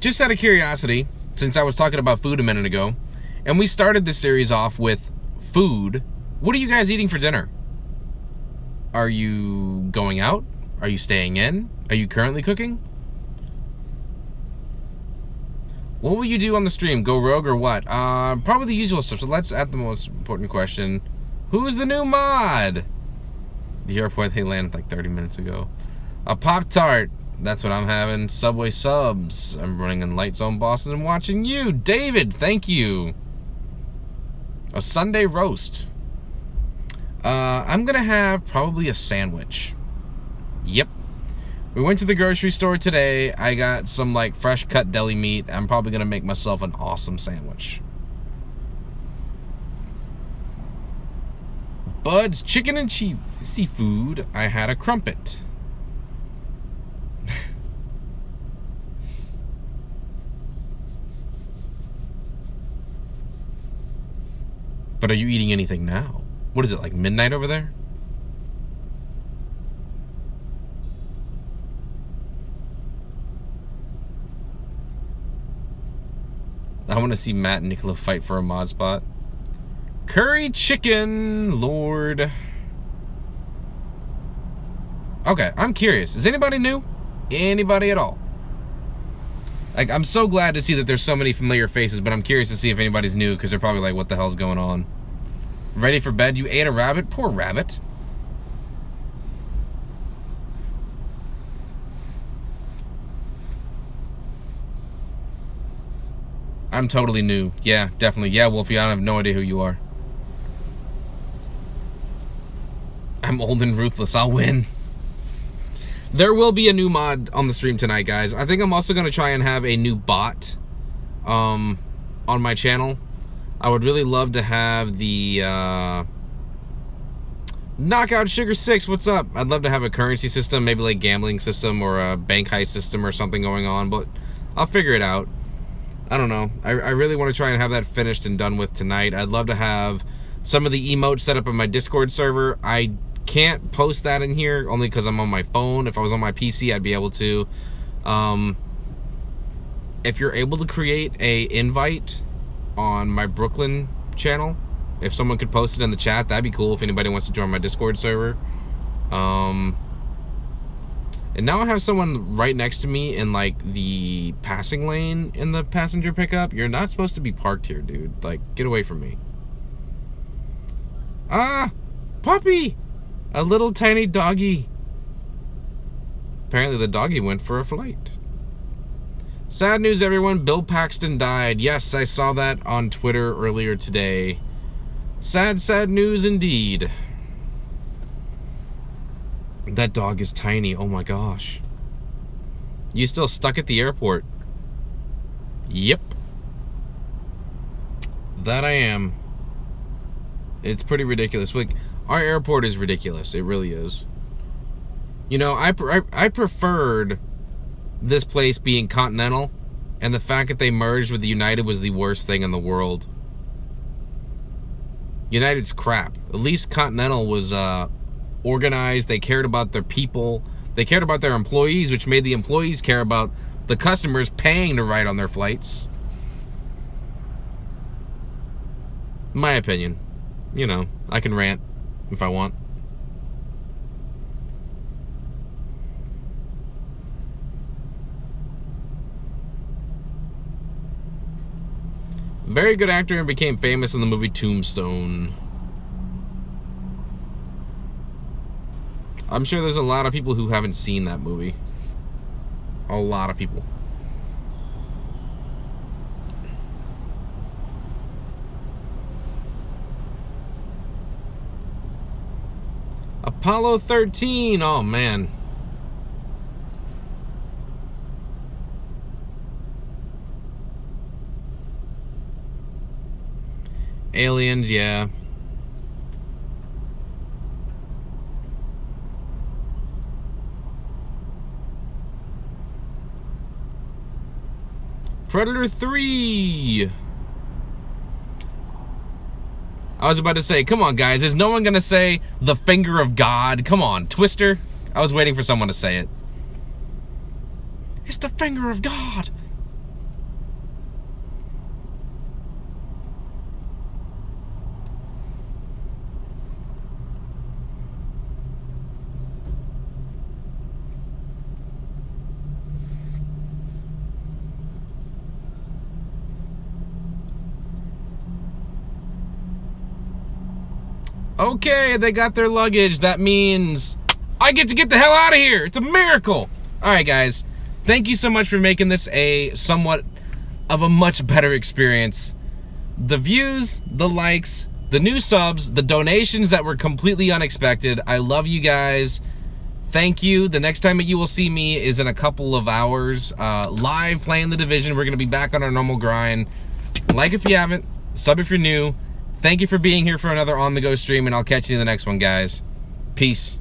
Just out of curiosity, since I was talking about food a minute ago, and we started this series off with food, what are you guys eating for dinner? Are you going out? Are you staying in? Are you currently cooking? What will you do on the stream? Go rogue or what? Probably the usual stuff. So let's add the most important question. Who's the new mod? The airport they landed like 30 minutes ago. A Pop-Tart. That's what I'm having. Subway subs. I'm running in Light Zone bosses and watching you. David, thank you. A Sunday roast. I'm gonna have probably a sandwich. Yep. We went to the grocery store today. I got some like fresh cut deli meat. I'm probably gonna make myself an awesome sandwich. Bud's chicken and seafood. I had a crumpet. But are you eating anything now? What is it, like midnight over there? I want to see Matt and Nicola fight for a mod spot. Curry chicken, Lord. Okay, I'm curious. Is anybody new? Anybody at all. Like, I'm so glad to see that there's so many familiar faces, but I'm curious to see if anybody's new, because they're probably like, what the hell's going on? Ready for bed? You ate a rabbit? Poor rabbit. I'm totally new. Yeah, definitely. Yeah, Wolfie, I have no idea who you are. I'm old and ruthless. I'll win. There will be a new mod on the stream tonight, guys. I think I'm also going to try and have a new bot on my channel. I would really love to have the Knockout Sugar 6. What's up? I'd love to have a currency system, maybe like gambling system or a bank heist system or something going on, but I'll figure it out. I don't know. I really want to try and have that finished and done with tonight. I'd love to have some of the emotes set up on my Discord server. I can't post that in here only because I'm on my phone. If I was on my PC, I'd be able to. If you're able to create a invite on my Brooklyn channel, if someone could post it in the chat, that'd be cool if anybody wants to join my Discord server. And now I have someone right next to me in like the passing lane in the passenger pickup. You're not supposed to be parked here, dude. Like, get away from me. Ah, puppy, a little tiny doggy. Apparently the doggy went for a flight. Sad news, everyone. Bill Paxton died. Yes, I saw that on Twitter earlier today. Sad, sad news indeed. That dog is tiny. Oh my gosh. You still stuck at the airport? Yep. That I am. It's pretty ridiculous. Like, our airport is ridiculous. It really is. You know, I preferred this place being Continental, and the fact that they merged with the United was the worst thing in the world. United's crap. At least Continental was organized. They cared about their people. They cared about their employees, which made the employees care about the customers paying to ride on their flights. My opinion. You know, I can rant if I want. Very good actor and became famous in the movie Tombstone. I'm sure there's a lot of people who haven't seen that movie. A lot of people. Apollo 13. Oh, man. Aliens, yeah. Predator 3. I was about to say, come on, guys. Is no one going to say the finger of God? Come on, Twister. I was waiting for someone to say it. It's the finger of God. Okay, they got their luggage. That means I get to get the hell out of here. It's a miracle. All right, guys. Thank you so much for making this a somewhat of a much better experience. The views, the likes, the new subs, the donations that were completely unexpected. I love you guys. Thank you. The next time that you will see me is in a couple of hours. Live playing The Division. We're going to be back on our normal grind. Like if you haven't. Sub if you're new. Thank you for being here for another On The Go stream, and I'll catch you in the next one, guys. Peace.